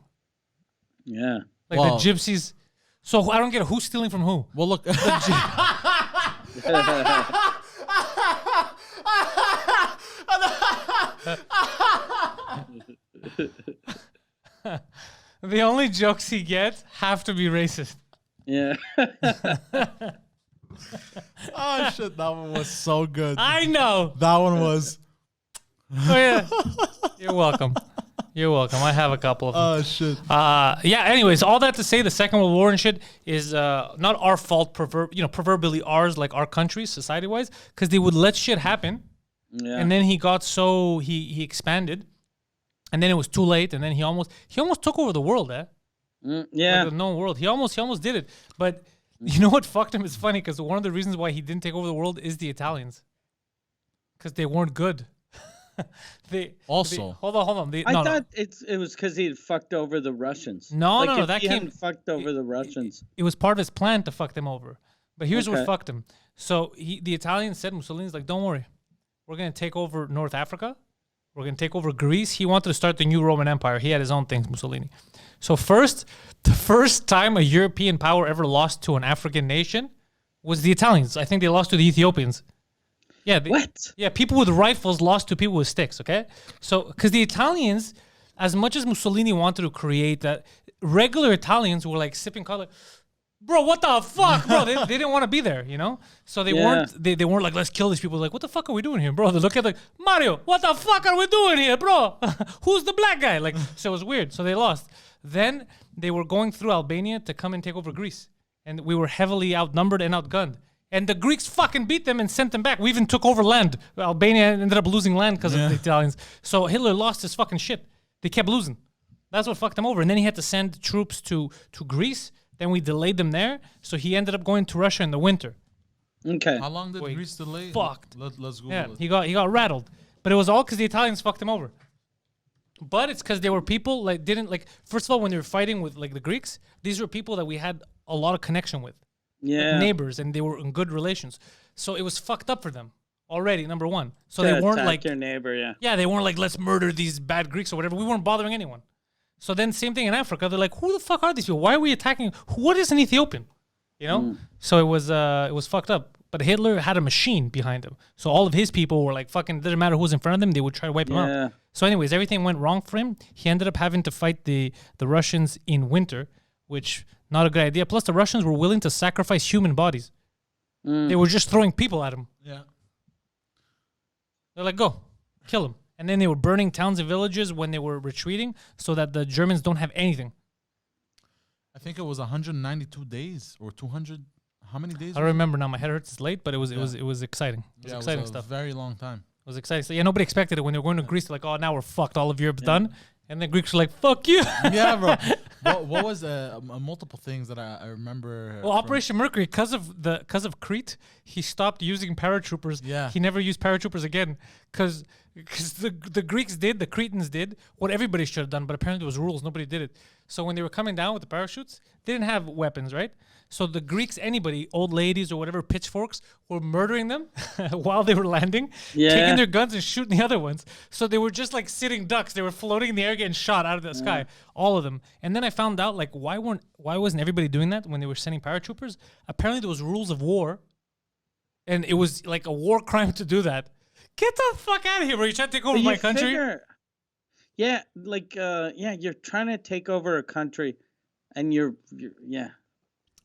Yeah. Like Well- the gypsies. So I don't get who's stealing from who. Well, look. The only jokes he gets have to be racist. Yeah. Oh shit, that one was so good. I know. That one was. Oh yeah. You're welcome. You're welcome. I have a couple of them. Oh shit. Yeah. Anyways, all that to say, the Second World War and shit is not our fault. Proverbially ours, like our country, society-wise, because they would let shit happen, Yeah. and then he got so he expanded, and then it was too late, and then he almost took over the world. Yeah. Like the known world. He almost did it, but you know what fucked him? It's funny because one of the reasons why he didn't take over the world is the Italians, because they weren't good. Hold on. I thought it was because he had fucked over the Russians. No, like no, if that he came- hadn't fucked over the Russians. It was part of his plan to fuck them over. But here's what Okay. fucked him. So the Italians said, Mussolini's like, don't worry. We're going to take over North Africa. We're going to take over Greece. He wanted to start the new Roman Empire. He had his own things, Mussolini. So the first time a European power ever lost to an African nation was the Italians. I think they lost to the Ethiopians. Yeah. What? Yeah, people with rifles lost to people with sticks, okay? So, because the Italians, as much as Mussolini wanted to create that, regular Italians were like sipping color. Bro, what the fuck, bro? They didn't want to be there, you know? So they weren't like, let's kill these people. Like, what the fuck are we doing here, bro? They look at like, Mario, what the fuck are we doing here, bro? Who's the black guy? Like, so it was weird. So they lost. Then they were going through Albania to come and take over Greece. And we were heavily outnumbered and outgunned. And the Greeks fucking beat them and sent them back. We even took over land. Albania ended up losing land because of the Italians. So Hitler lost his fucking shit. They kept losing. That's what fucked him over. And then he had to send troops to Greece. Then we delayed them there. So he ended up going to Russia in the winter. Okay. How long did Boy, Greece delay? fucked. Let's Google Yeah, it. he got rattled, but it was all because the Italians fucked him over. But it's because they were people like didn't like. First of all, when they were fighting with like the Greeks, these were people that we had a lot of connection with, Yeah. like neighbors, and they were in good relations. So it was fucked up for them already. Number one, so To they weren't attack like your neighbor. Yeah. yeah, they weren't like let's murder these bad Greeks or whatever. We weren't bothering anyone. So then same thing in Africa. They're like, who the fuck are these people? Why are we attacking? What is an Ethiopian? You know. So it was fucked up. But Hitler had a machine behind him. So all of his people were like fucking, didn't matter who's in front of them, they would try to wipe him Yeah. out. So anyways, everything went wrong for him. He ended up having to fight the Russians in winter, which not a good idea. Plus the Russians were willing to sacrifice human bodies. They were just throwing people at him. Yeah. They're like, go, kill him. And then they were burning towns and villages when they were retreating so that the Germans don't have anything. I think it was 192 days or 200. How many days? I don't remember now. My head hurts. It's late, but it was exciting. It was Yeah, exciting it was stuff. a very long time. It was exciting. So, yeah, nobody expected it when they were going to Greece. They're like, oh, now we're fucked. All of Europe's done. And the Greeks were like, fuck you. Yeah, bro. What was multiple things that I remember? Well, Operation Mercury, because of Crete, he stopped using paratroopers. Yeah. He never used paratroopers again because the Greeks did, the Cretans did what everybody should have done, but apparently it was rules. Nobody did it. So when they were coming down with the parachutes, they didn't have weapons, right? So the Greeks, anybody, old ladies or whatever, pitchforks, were murdering them while they were landing, taking their guns and shooting the other ones. So they were just like sitting ducks. They were floating in the air, getting shot out of the sky, all of them. And then I found out like why wasn't everybody doing that when they were sending paratroopers? Apparently there was rules of war, and it was like a war crime to do that. Get the fuck out of here, bro! You trying to take over my country? Yeah, like you're trying to take over a country, and you're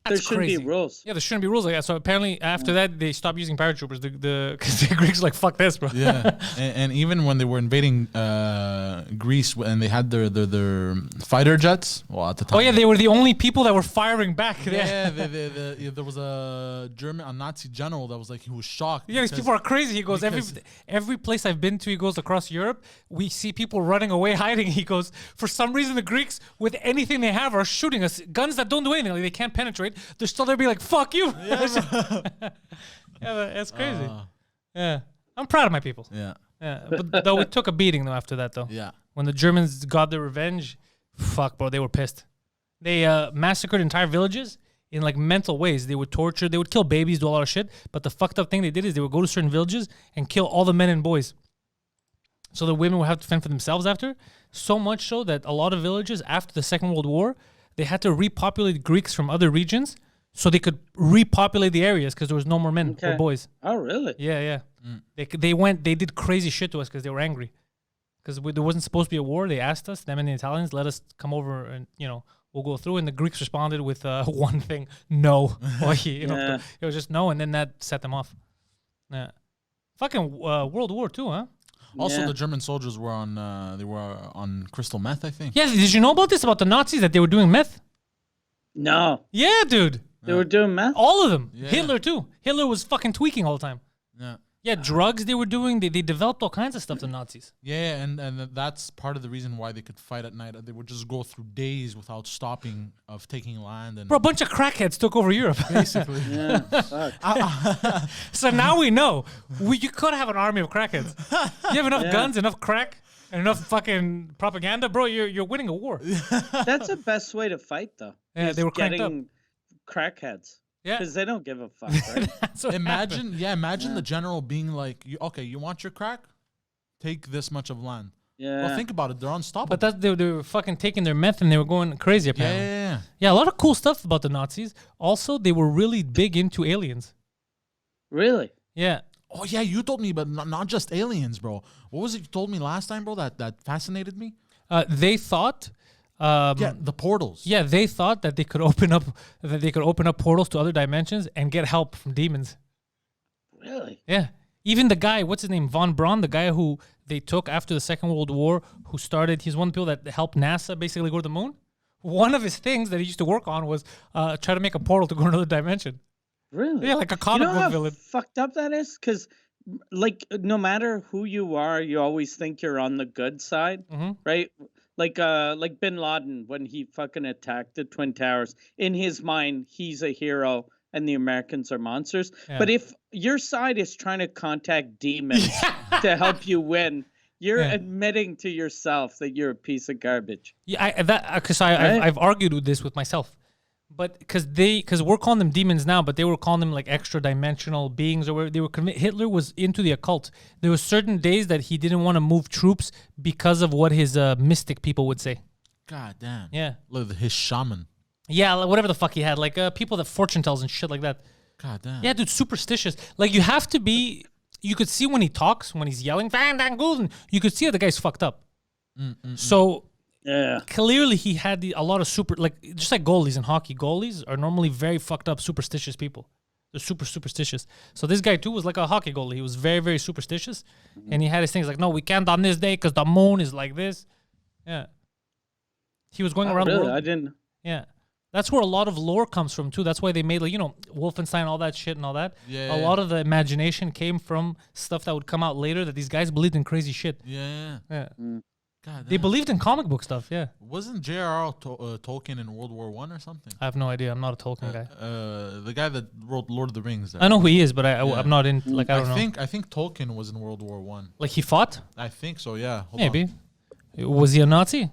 there shouldn't be rules. Yeah, there shouldn't be rules like that. So apparently after that they stopped using paratroopers. Because the Greeks were like, fuck this, bro. Yeah, and even when they were invading Greece and they had their fighter jets, well, at the time. Oh yeah, they were the only people that were firing back. Yeah, there was a Nazi general that was like, he was shocked. Yeah, these people are crazy. He goes, every place I've been to, he goes, across Europe, we see people running away, hiding. He goes, for some reason the Greeks, with anything they have, are shooting us. Guns that don't do anything. Like, they can't penetrate. They're still there be like, fuck you. Yeah, that's crazy. Yeah. I'm proud of my people. Yeah. Yeah. But though we took a beating though after that though. Yeah. When the Germans got their revenge, fuck, bro, they were pissed. They massacred entire villages in like mental ways. They would torture, they would kill babies, do a lot of shit. But the fucked up thing they did is they would go to certain villages and kill all the men and boys. So the women would have to fend for themselves after. So much so that a lot of villages after the Second World War, they had to repopulate Greeks from other regions so they could repopulate the areas because there was no more men or boys. Oh, really? Yeah. They did crazy shit to us because they were angry. Because there wasn't supposed to be a war. They asked us, them and the Italians, let us come over and, we'll go through. And the Greeks responded with one thing, no. It was just no, and then that set them off. Yeah. Fucking World War II, huh? Also, the German soldiers were on crystal meth, I think. Yeah, did you know about this? About the Nazis, that they were doing meth? No. Yeah, dude. They were doing meth? All of them. Yeah. Hitler, too. Hitler was fucking tweaking all the time. Yeah. Yeah, drugs they were doing. They developed all kinds of stuff, the Nazis. Yeah, and that's part of the reason why they could fight at night. They would just go through days without stopping of taking land. And Bro, a bunch of crackheads took over Europe. basically. Yeah, fuck. So now we know. You could have an army of crackheads. You have enough guns, enough crack, and enough fucking propaganda, bro. You're winning a war. That's the best way to fight, though. Yeah, they were cranked up. getting crackheads. Yeah. Because they don't give a fuck, right? That's what happened. Imagine the general being like, you want your crack? Take this much of land. Yeah. Well, think about it. They're unstoppable. But they were fucking taking their meth and they were going crazy, apparently. yeah. Yeah, a lot of cool stuff about the Nazis. Also, they were really big into aliens. Really? Yeah. Oh, yeah, you told me, but not just aliens, bro. What was it you told me last time, bro, that fascinated me? They thought... the portals. Yeah, they thought that they could open up portals to other dimensions and get help from demons. Really? Yeah. Even the guy, what's his name? Von Braun, the guy who they took after the Second World War, he's one of the people that helped NASA basically go to the moon. One of his things that he used to work on was try to make a portal to go to another dimension. Really? Yeah, like a comic book how villain. fucked up that is? Because, like, no matter who you are, you always think you're on the good side, right? Like Bin Laden when he fucking attacked the Twin Towers. In his mind, he's a hero and the Americans are monsters. Yeah. But if your side is trying to contact demons to help you win, you're admitting to yourself that you're a piece of garbage. Yeah, I've argued with this with myself, but because we're calling them demons now, but they were calling them like extra dimensional beings, or whatever. They were Hitler was into the occult. There were certain days that he didn't want to move troops because of what his mystic people would say. God damn. Yeah. Look, his shaman. Yeah, like whatever the fuck he had, like people that fortune tells and shit like that. God damn. Yeah, dude, superstitious. Like you have to be. You could see when he talks, when he's yelling, Van Dan Gulden, you could see that the guy's fucked up. So clearly he had a lot of just like goalies in hockey. Goalies are normally very fucked up, superstitious people. They're super superstitious. So this guy too was like a hockey goalie. He was very, very superstitious. And he had his things like, no, we can't on this day because the moon is like this. Yeah. He was going around the world. I didn't. Yeah. That's where a lot of lore comes from too. That's why they made Wolfenstein, all that shit and all that. Yeah. A lot of the imagination came from stuff that would come out later that these guys believed in crazy shit. Yeah. Yeah. God damn. They believed in comic book stuff, yeah. Wasn't J.R.R. Tolkien in World War I or something? I have no idea. I'm not a Tolkien guy. The guy that wrote Lord of the Rings. I know who he is, but I'm not in, I don't know. I think Tolkien was in World War I. Like he fought? I think so, yeah. Maybe. Was he a Nazi?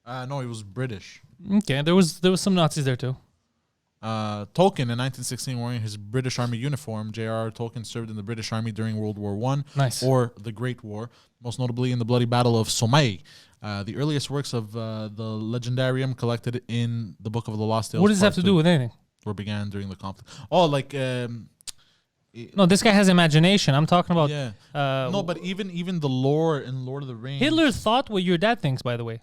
No, he was British. Okay, there was some Nazis there too. Tolkien in 1916 wearing his British Army uniform. J.R.R. Tolkien served in the British Army during World War I, Nice. or the Great War, most notably in the bloody Battle of Somme. The earliest works of the Legendarium collected in the Book of the Lost Tales. What does this have to do with anything? Or began during the conflict. Oh, like no, this guy has imagination. I'm talking about. Yeah. No, but even the lore in Lord of the Rings. Hitler thought what your dad thinks, by the way.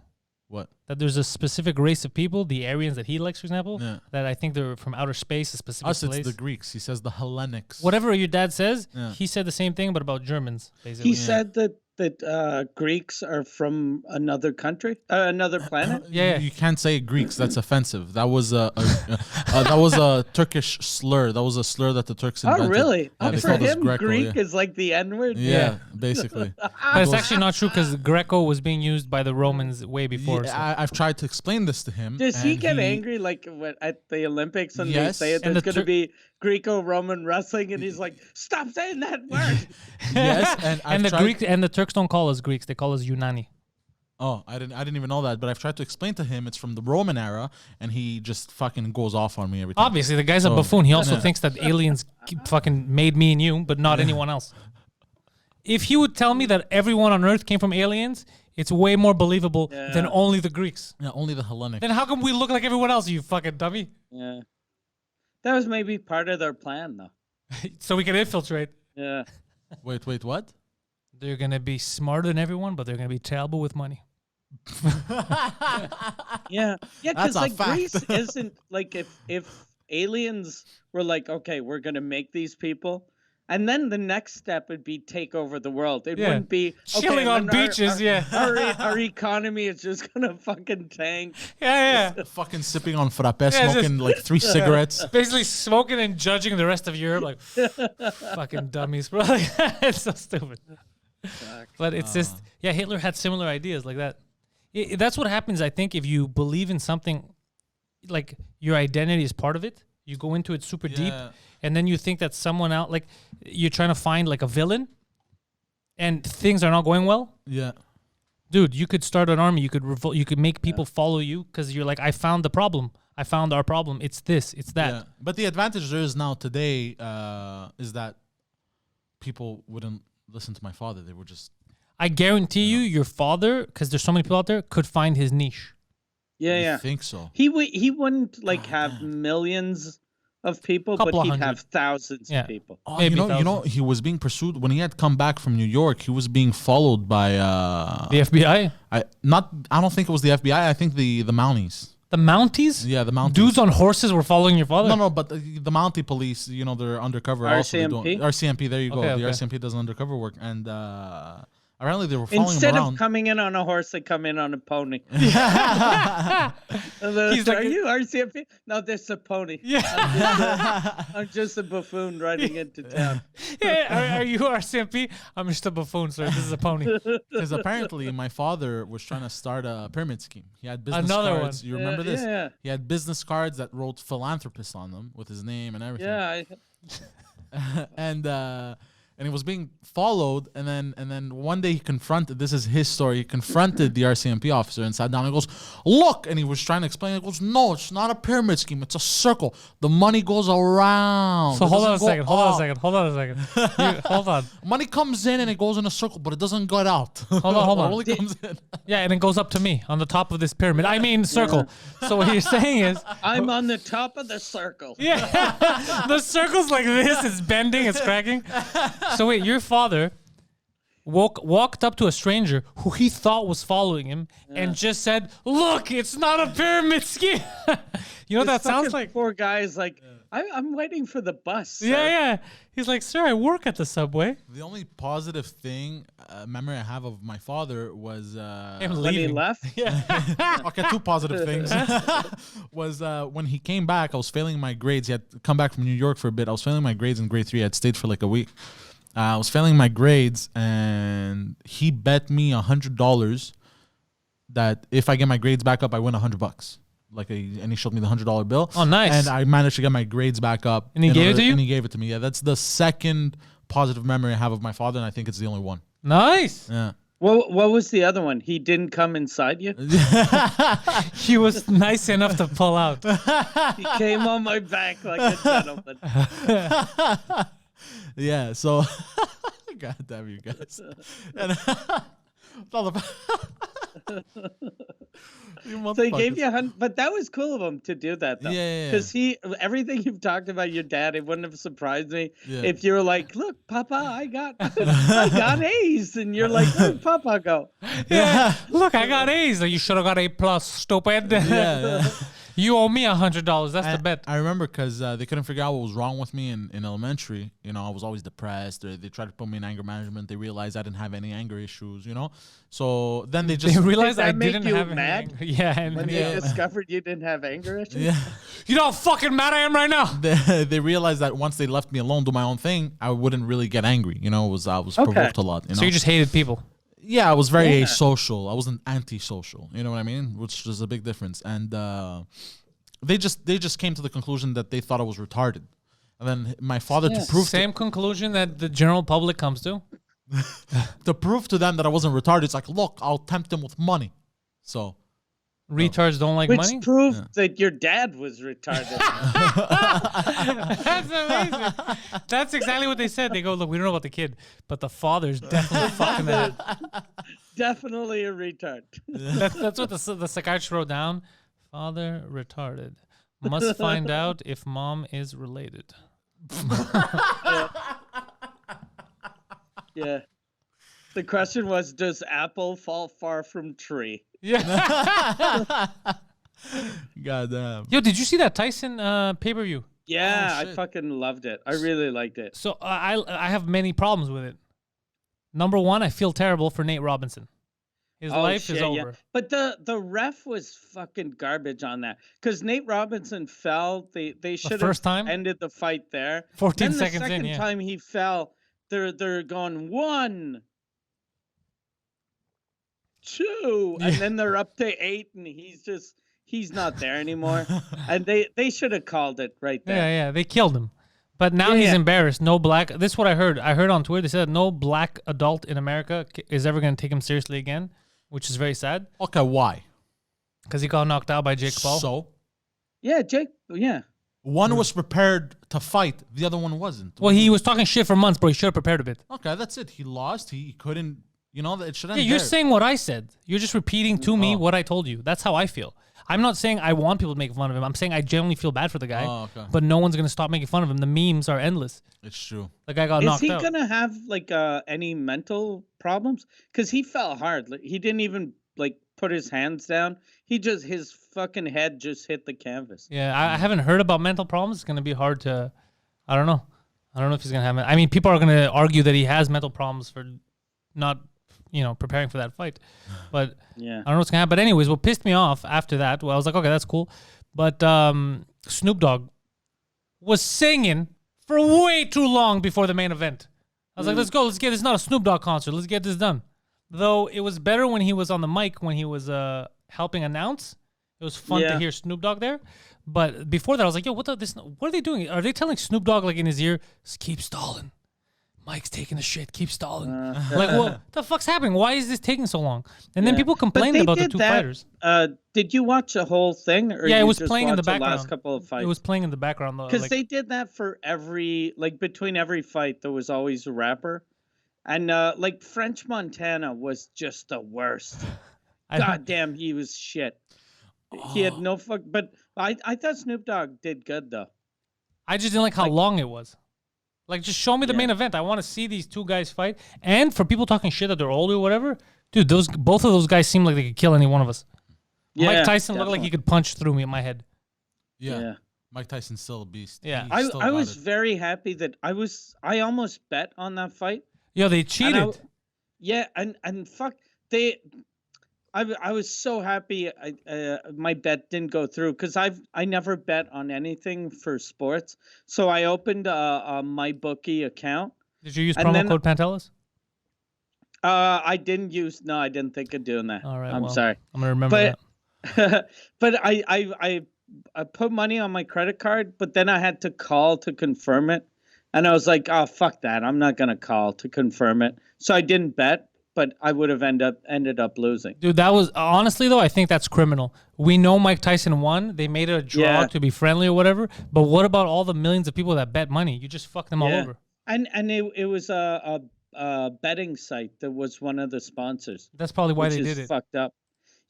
What? That there's a specific race of people, the Aryans that he likes, for example, that I think they're from outer space, a specific Us, place. it's the Greeks. He says the Hellenics. Whatever your dad says, he said the same thing, but about Germans, basically. He said that Greeks are from another country, another planet. Yeah. You can't say Greeks. That's offensive. That was a Turkish slur. That was a slur that the Turks invented. Oh, really? Yeah, they For called us him, Greco, Greek is like the N-word? Yeah, basically. But it's actually not true because Greco was being used by the Romans way before. Yeah, I've tried to explain this to him. Does he get angry like at the Olympics when they say there's going to be Greco-Roman wrestling, and he's like, "Stop saying that word." Yes, and the Turks don't call us Greeks; they call us Unani. Oh, I didn't even know that, but I've tried to explain to him it's from the Roman era, and he just fucking goes off on me every time. Obviously, the guy's a buffoon. He also thinks that aliens fucking made me and you, but not anyone else. If he would tell me that everyone on Earth came from aliens, it's way more believable than only the Greeks. Yeah, only the Hellenic. Then how come we look like everyone else, you fucking dummy? Yeah. That was maybe part of their plan, though. So we can infiltrate. Yeah. Wait, what? They're going to be smarter than everyone, but they're going to be terrible with money. Yeah. Yeah, That's because a like fact. Greece isn't like if aliens were like, okay, we're going to make these people. And then the next step would be take over the world. It wouldn't be chilling on beaches. Our economy is just gonna fucking tank. Yeah. Fucking sipping on frappe, smoking like 3 cigarettes. Basically smoking and judging the rest of Europe like fucking dummies, bro. It's so stupid. But it's just Hitler had similar ideas like that. That's what happens, I think, if you believe in something, like your identity is part of it. You go into it super deep. And then you think that someone out, like you're trying to find like a villain, and things are not going well. Yeah, dude, you could start an army. You could you could make people follow you because you're like, I found the problem. I found our problem. It's this. It's that. Yeah. But the advantage there is now today is that people wouldn't listen to my father. They would just. I guarantee you, your father, because there's so many people out there, could find his niche. Yeah. I think so. He wouldn't like have millions of people, but he'd have thousands of people. Oh, you know, he was being pursued when he had come back from New York. He was being followed by the FBI. I don't think it was the FBI. I think the Mounties. The Mounties? Yeah, the Mounties. Dudes on horses were following your father? No, but the Mountie police, they're undercover. RCMP? Also RCMP, there you go. Okay. RCMP does undercover work. And Apparently, they were following Instead him of around. coming in on a horse, they come in on a pony. And then, He's like- are you RCMP? No, there's a pony. Yeah. I'm just a buffoon riding into town. Yeah, are you RCMP? I'm just a buffoon, sir. This is a pony. Because apparently, my father was trying to start a pyramid scheme. He had business Another cards. one. You remember this? Yeah. He had business cards that wrote philanthropist on them with his name and everything. Yeah. And he was being followed, and then one day he confronted. This is his story. He confronted the RCMP officer and sat down and goes, "Look," and he was trying to explain. He goes, "No, it's not a pyramid scheme. It's a circle. The money goes around. So It hold on a doesn't second. go Hold on a up. second. Hold on a second. Hold on. Money comes in and it goes in a circle, but it doesn't get out. Hold on. It only comes in. Yeah, and it goes up to me on the top of this pyramid. I mean, circle. So what you're saying is, I'm on the top of the circle. yeah, the circle's like this. It's bending. It's cracking. So wait, your father walked up to a stranger who he thought was following him and just said, "Look, it's not a pyramid scheme." You know what that This sounds fucking like? Poor guy's like, I'm waiting for the bus. Sir. Yeah. He's like, "Sir, I work at the subway." The only positive thing memory I have of my father was Him When he leaving. left, okay, two positive things was when he came back. I was failing my grades. He had come back from New York for a bit. I was failing my grades in grade 3. I had stayed for like a week. I was failing my grades, and he bet me $100 that if I get my grades back up, I win $100. And he showed me the $100 bill. Oh, nice. And I managed to get my grades back up. And he gave it to you? And he gave it to me. Yeah, that's the second positive memory I have of my father, and I think it's the only one. Nice. Yeah. what was the other one? He didn't come inside you. He was nice enough to pull out. He came on my back like a gentleman. Yeah, so God damn you guys. And, it's all about- You So he gave motherfuckers. you $100, but that was cool of him to do that though. Yeah. Because everything you've talked about your dad, it wouldn't have surprised me Yeah. if you were like, "Look, Papa, I got A's," and you're like, "Where'd Papa go?" Yeah. Look, I got A's. You should have got A plus, stupid. Yeah. You owe me $100. That's the bet. I remember because they couldn't figure out what was wrong with me in elementary. You know, I was always depressed. Or they tried to put me in anger management. They realized I didn't have any anger issues, you know? So then they just... They realized that I make didn't you have any mad? anger. Yeah, and When Yeah. you discovered you didn't have anger issues. Yeah. you know how fucking mad I am right now. They realized that once they left me alone, do my own thing, I wouldn't really get angry. You know, I was provoked a lot. You know? So you just hated people. Yeah, I was very Yeah. asocial. I wasn't antisocial. You know what I mean? Which is a big difference. And they just came to the conclusion that they thought I was retarded. And then my father to prove Same conclusion that the general public comes to. to prove to them that I wasn't retarded, it's like, look, I'll tempt them with money. So Retards don't like Which money. proved that your dad was retarded. That's amazing. That's exactly what they said. They go, look, we don't know about the kid, but the father's definitely fucking it. Definitely a retard. That's what the psychiatrist wrote down. Father retarded. Must find out if mom is related. Yeah. The question was, does apple fall far from tree? Yeah. God damn. Yo, did you see that Tyson pay-per-view? Yeah, Oh, I shit. fucking loved it. I really liked it. So I have many problems with it. Number one, I feel terrible for Nate Robinson. His life is over. But the ref was fucking garbage on that because Nate Robinson fell. They should first time? have ended the fight there. 14 then seconds the in, second yeah. time he fell, they're going 1, 2, and then they're up to 8, and he's not there anymore. And they should have called it right there. Yeah, they killed him. But now Yeah, he's yeah. embarrassed. No black. This is what I heard. I heard on Twitter, they said no black adult in America is ever going to take him seriously again, which is very sad Okay, why? because he got knocked out by Jake Paul. So Yeah, Jake. Yeah. one was prepared to fight, the other one wasn't. Well, he was talking shit for months, bro. He should have prepared a bit. Okay, that's it. He lost. He couldn't. You know, it should end Yeah, you're there. saying what I said. You're just repeating to me what I told you. That's how I feel. I'm not saying I want people to make fun of him. I'm saying I genuinely feel bad for the guy. Oh, okay. But no one's going to stop making fun of him. The memes are endless. It's true. The guy got Is knocked he out. gonna have like any mental problems? Because he fell hard. Like, he didn't even like put his hands down. His fucking head just hit the canvas. Yeah, I haven't heard about mental problems. It's going to be hard to, I don't know. I don't know if he's going to have it. I mean, people are going to argue that he has mental problems for not, preparing for that fight. But Yeah. I don't know what's gonna happen. But anyways, what pissed me off after that, well, I was like, okay, that's cool. But Snoop Dogg was singing for way too long before the main event. I was like, let's go. Let's get this. Not a Snoop Dogg concert. Let's get this done. Though it was better when he was on the mic, when he was helping announce. It was fun to hear Snoop Dogg there. But before that, I was like, yo, what are they doing? Are they telling Snoop Dogg, like, in his ear, keep stalling? Mike's taking the shit. Keep stalling. Like, what the fuck's happening? Why is this taking so long? And then people complained about the two fighters. Did you watch the whole thing? Or yeah, it you was just playing in the watched background. last couple of fights? It was playing in the background, though. Because they did that for between every fight, there was always a rapper. And, French Montana was just the worst. God damn, he was shit. He had no fuck. But I thought Snoop Dogg did good, though. I just didn't like how long it was. Like, just show me the main event. I want to see these two guys fight. And for people talking shit that they're older or whatever, dude, both of those guys seem like they could kill any one of us. Yeah, Mike Tyson looked like he could punch through me in my head. Yeah. Mike Tyson's still a beast. Yeah. I was very happy that I almost bet on that fight. Yo, they cheated. And fuck, I was so happy my bet didn't go through because I never bet on anything for sports. So I opened a MyBookie account. Did you use promo code Pantelis? I didn't think of doing that. All right, I'm sorry. I'm gonna remember that. But I put money on my credit card, but then I had to call to confirm it, and I was like, oh fuck that, I'm not gonna call to confirm it. So I didn't bet. But I would have ended up losing. Dude, that was honestly though, I think that's criminal. We know Mike Tyson won. They made it a draw to be friendly or whatever. But what about all the millions of people that bet money? You just fucked them all over. And it was a betting site that was one of the sponsors. That's probably why they did it. Fucked up.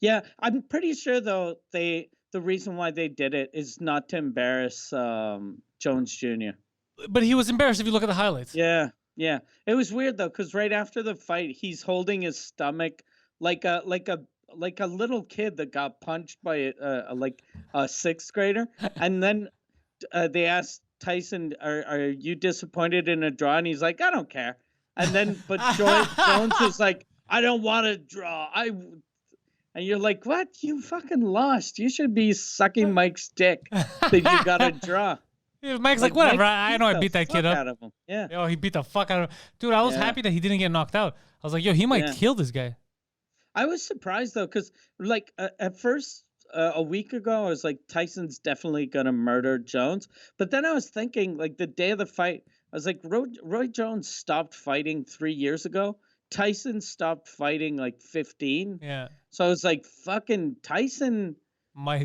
Yeah, I'm pretty sure though the reason why they did it is not to embarrass Jones Jr. But he was embarrassed if you look at the highlights. Yeah. Yeah, it was weird though, because right after the fight, he's holding his stomach like a little kid that got punched by a sixth grader, and then they asked Tyson, "Are you disappointed in a draw?" And he's like, "I don't care." And then, but Jones is like, "I don't want to draw." And you're like, "What? You fucking lost. You should be sucking Mike's dick that you got a draw." Mike's like, whatever. I know I beat that kid up. Out of him. Yeah. Yo, he beat the fuck out of him. Dude, I was happy that he didn't get knocked out. I was like, yo, he might kill this guy. I was surprised though, because at first a week ago, I was like, Tyson's definitely gonna murder Jones. But then I was thinking, like the day of the fight, I was like, Roy Jones stopped fighting 3 years ago. Tyson stopped fighting like 15. Yeah. So I was like, fucking Tyson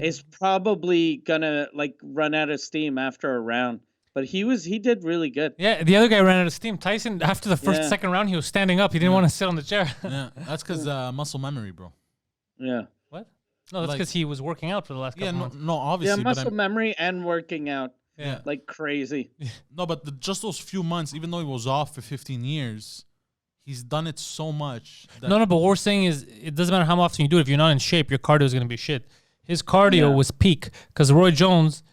is probably gonna like run out of steam after a round, but he did really good. Yeah, the other guy ran out of steam. Tyson, after the second round, he was standing up. He didn't want to sit on the chair. Yeah, that's because muscle memory, bro. Yeah. What? No, that's because he was working out for the last couple months. No, obviously. Yeah, muscle memory and working out. Yeah. Like crazy. No, but just those few months, even though he was off for 15 years, he's done it so much. No, but what we're saying is it doesn't matter how often you do it. If you're not in shape, your cardio is going to be shit. His cardio was peak because Roy Jones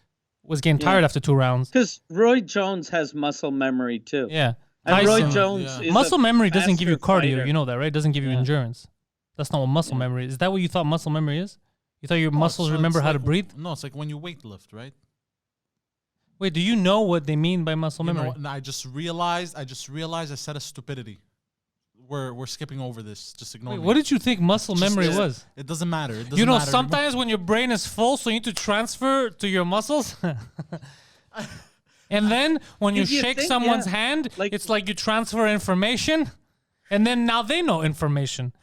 was getting tired after 2 rounds. Because Roy Jones has muscle memory too. Yeah. And Tyson, Roy Jones is muscle memory doesn't give you cardio. Fighter. You know that, right? It doesn't give you endurance. That's not what muscle memory is. Is that what you thought muscle memory is? You thought your muscles remember how to breathe? No, it's like when you weightlift, right? Wait, do you know what they mean by muscle memory? I just realized I said a stupidity. We're skipping over this. Just ignore me. What did you think muscle memory was? It doesn't matter. It doesn't matter. Sometimes when your brain is full, so you need to transfer to your muscles. And then when you shake someone's hand, it's like you transfer information, and then now they know information.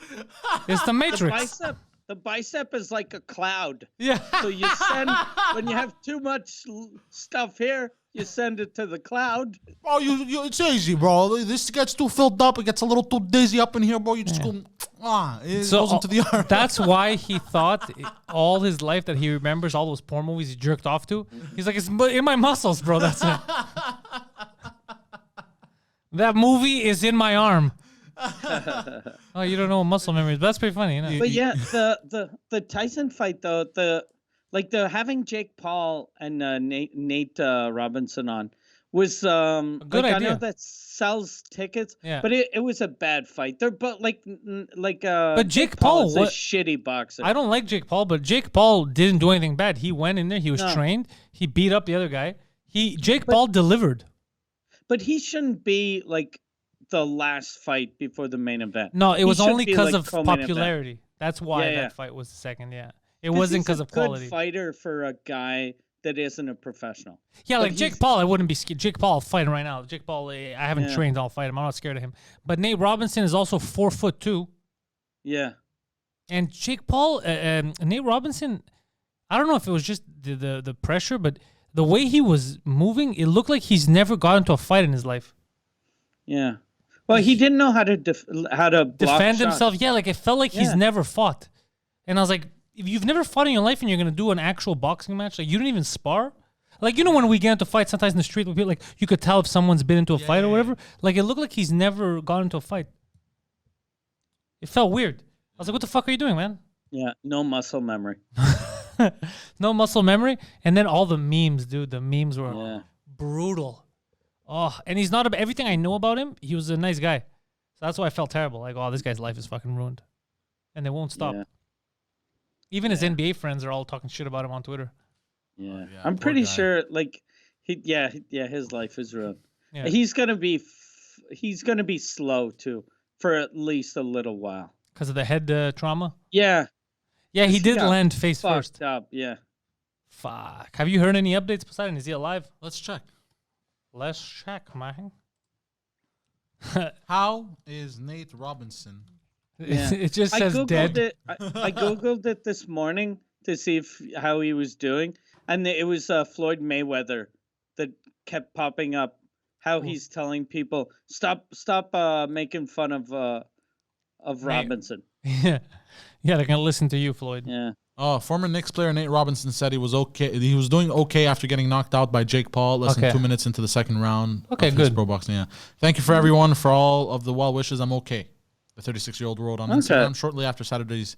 It's the Matrix. The bicep is like a cloud. Yeah. So you send when you have too much stuff here, you send it to the cloud. Bro, it's easy, bro. This gets too filled up. It gets a little too dizzy up in here, bro. You just go, it goes into the arm. That's why he thought all his life that he remembers all those porn movies he jerked off to. He's like, it's in my muscles, bro. That's it. That movie is in my arm. Oh, you don't know what muscle memory is. That's pretty funny, you know? But yeah, the Tyson fight though, the having Jake Paul and Nate Robinson on was good like I idea. know that sells tickets, Yeah. but it was a bad fight. They're but But Jake Paul is a shitty boxer. I don't like Jake Paul, but Jake Paul didn't do anything bad. He went in there. He was trained. He beat up the other guy. Jake Paul delivered. But he shouldn't be like the last fight before the main event. No, it He was should only be, because like, of co-main event. popularity. That's why Yeah, that yeah. fight was the second. Yeah, it wasn't because of quality. Good fighter for a guy that isn't a professional. Yeah, But like Jake Paul, I wouldn't be scared. Jake Paul, I'll fight him right now. Jake Paul, I haven't trained. I'll fight him. I'm not scared of him. But Nate Robinson is also 4'2". Yeah. And Jake Paul, Nate Robinson, I don't know if it was just the pressure, but the way he was moving, it looked like he's never got into a fight in his life. Yeah. Well, he didn't know how to block Defend shots. himself. Yeah, like it felt like he's never fought. And I was like, if you've never fought in your life and you're gonna do an actual boxing match, like you didn't even spar. Like, you know, when we get into fights sometimes in the street with people, like you could tell if someone's been into a fight or whatever. Like it looked like he's never got into a fight. It felt weird. I was like, what the fuck are you doing, man? Yeah, no muscle memory. No muscle memory. And then all the memes, dude. The memes were brutal. Oh, and he's not everything I know about him. He was a nice guy, so that's why I felt terrible. Like, oh, this guy's life is fucking ruined, and they won't stop. Yeah. Even his NBA friends are all talking shit about him on Twitter. Yeah, I'm pretty sure. Like, his life is ruined. Yeah. He's gonna be slow too for at least a little while because of the head trauma. Yeah, yeah, he did got land face fucked first. up. Yeah. Fuck. Have you heard any updates, Poseidon? Is he alive? Let's check. Let's check, man. How is Nate Robinson? Yeah. It just says Googled dead. It. I googled it this morning to see how he was doing, and it was Floyd Mayweather that kept popping up. How he's telling people stop making fun of Robinson. Yeah, they're gonna listen to you, Floyd. Yeah. Oh, former Knicks player Nate Robinson said he was okay. He was doing okay after getting knocked out by Jake Paul less than 2 minutes into the second round. Okay, of his good. pro boxing. Yeah. Thank you for everyone for all of the well wishes. I'm okay. The 36-year-old wrote on Instagram shortly after Saturday's.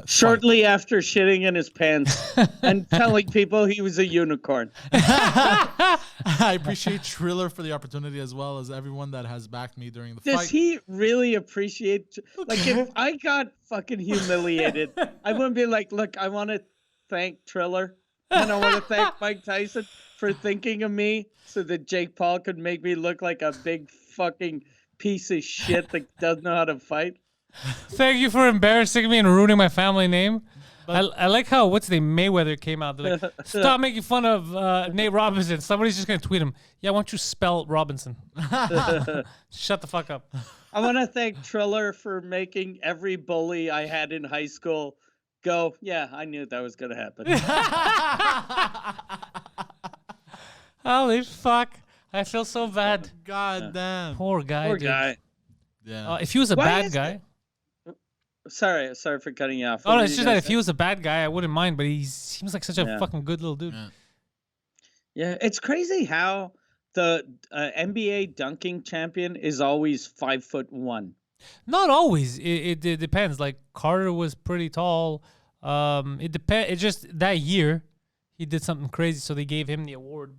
Shortly after shitting in his pants and telling people he was a unicorn. I appreciate Triller for the opportunity as well as everyone that has backed me during the fight. Does he really appreciate? Like, if I got fucking humiliated, I wouldn't be like, look, I want to thank Triller and I want to thank Mike Tyson for thinking of me so that Jake Paul could make me look like a big fucking piece of shit that doesn't know how to fight. Thank you for embarrassing me and ruining my family name. I like how what's the name Mayweather came out. They're like, stop making fun of Nate Robinson. Somebody's just gonna tweet him. Yeah, why don't you spell Robinson? Shut the fuck up. I want to thank Triller for making every bully I had in high school go, yeah, I knew that was gonna happen. Holy fuck! I feel so bad. God damn. Poor guy. Poor dude. guy. Yeah. If he was a Why bad is guy. Sorry for cutting you off. Oh, no, it's just that if he was a bad guy, I wouldn't mind. But he seems like such a Yeah. fucking good little dude. Yeah, it's crazy how the NBA dunking champion is always 5'1". Not always. It depends. Like Carter was pretty tall. It depend. It just that year he did something crazy, so they gave him the award.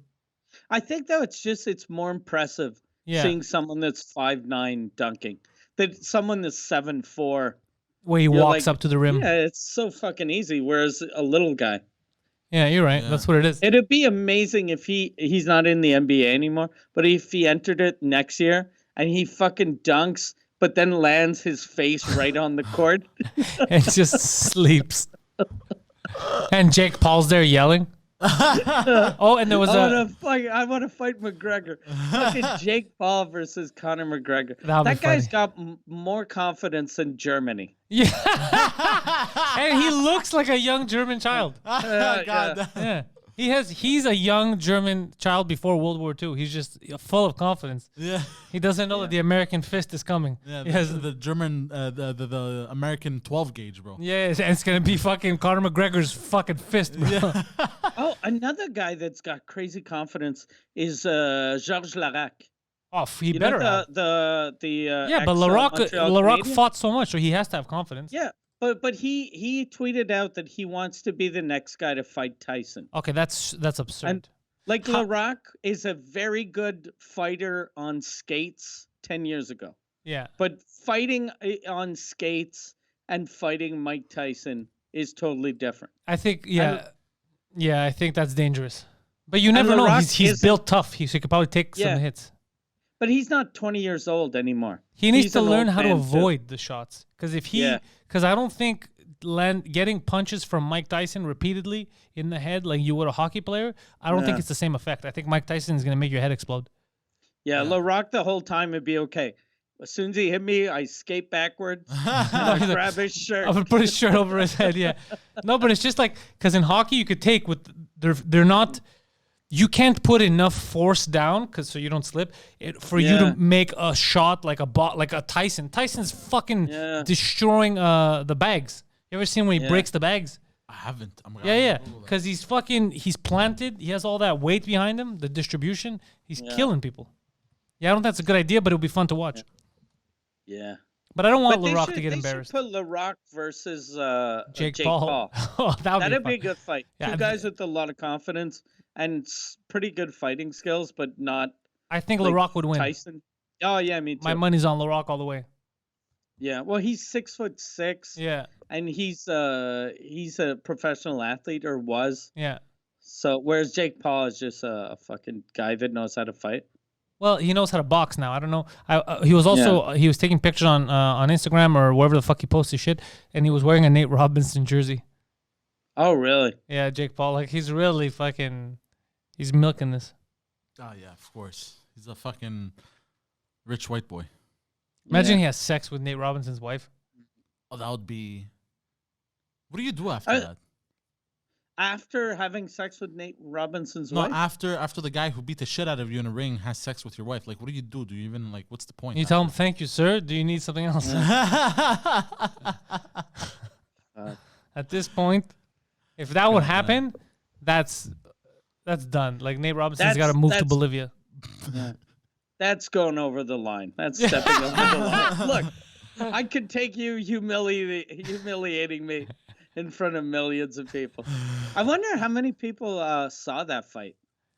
I think though it's more impressive seeing someone that's 5'9" dunking than someone that's 7'4". Where he walks up to the rim. Yeah, it's so fucking easy. Whereas a little guy. Yeah, you're right. That's what it is. It'd be amazing if he's not in the NBA anymore, but if he entered it next year and he fucking dunks, but then lands his face right on the court. And just sleeps. And Jake Paul's there yelling. Oh, and there was I want to fight McGregor. Fucking Jake Paul versus Conor McGregor. That guy's got more confidence than Germany. Yeah. And he looks like a young German child. God. Yeah. He's a young German child before World War II. He's just full of confidence. Yeah. He doesn't know that the American fist is coming. Yeah, He has the German, the American 12 gauge, bro. Yeah, and it's gonna be fucking Conor McGregor's fucking fist, bro. Yeah. Oh, another guy that's got crazy confidence is Georges Larac. Oh, he better have. Yeah, but Larac fought so much, so he has to have confidence. Yeah, but he tweeted out that he wants to be the next guy to fight Tyson. Okay, that's absurd. Like Larock is a very good fighter on skates 10 years ago. Yeah. But fighting on skates and fighting Mike Tyson is totally different. I think, yeah, I think that's dangerous. But you never know. Larock He's built tough. He could probably take some hits. But he's not 20 years old anymore. He needs to learn how to avoid the shots. Because I don't think getting punches from Mike Tyson repeatedly in the head like you would a hockey player, I don't think it's the same effect. I think Mike Tyson is going to make your head explode. Yeah, Larock the whole time would be okay. As soon as he hit me, I skate backwards and I grab his shirt. I would put his shirt over his head, yeah. No, but it's just like, because in hockey you could take with, they're not, you can't put enough force down so you don't slip for you to make a shot like a Tyson. Tyson's fucking destroying the bags. You ever seen when he breaks the bags? I haven't. Because he's planted. He has all that weight behind him, the distribution. He's killing people. Yeah, I don't think that's a good idea, but it'll be fun to watch. Yeah. But I don't want Larock to get embarrassed. Put Larock versus Jake Paul. Oh, that'd be a good fight. Yeah, two guys with a lot of confidence and pretty good fighting skills, but not. I think Larock would win. Tyson. Oh yeah, me too. My money's on Larock all the way. Yeah, well, he's 6'6". Yeah. And he's a professional athlete, or was. Yeah. So whereas Jake Paul is just a fucking guy that knows how to fight. Well, he knows how to box now. I don't know. He was also he was taking pictures on Instagram or wherever the fuck he posted shit, and he was wearing a Nate Robinson jersey. Oh really? Yeah, Jake Paul. Like he's really he's milking this. Oh yeah, of course. He's a fucking rich white boy. Imagine he has sex with Nate Robinson's wife. Oh, that would be. What do you do after that? After having sex with Nate Robinson's wife? No, after the guy who beat the shit out of you in a ring has sex with your wife. Like, what do you do? Do you even, like, what's the point? You tell him, thank you, sir. Do you need something else? At this point, if that would happen, that's done. Like, Nate Robinson's got to move to Bolivia. Yeah. That's going over the line. That's stepping over the line. Look, I could take you humiliating me in front of millions of people. I wonder how many people saw that fight.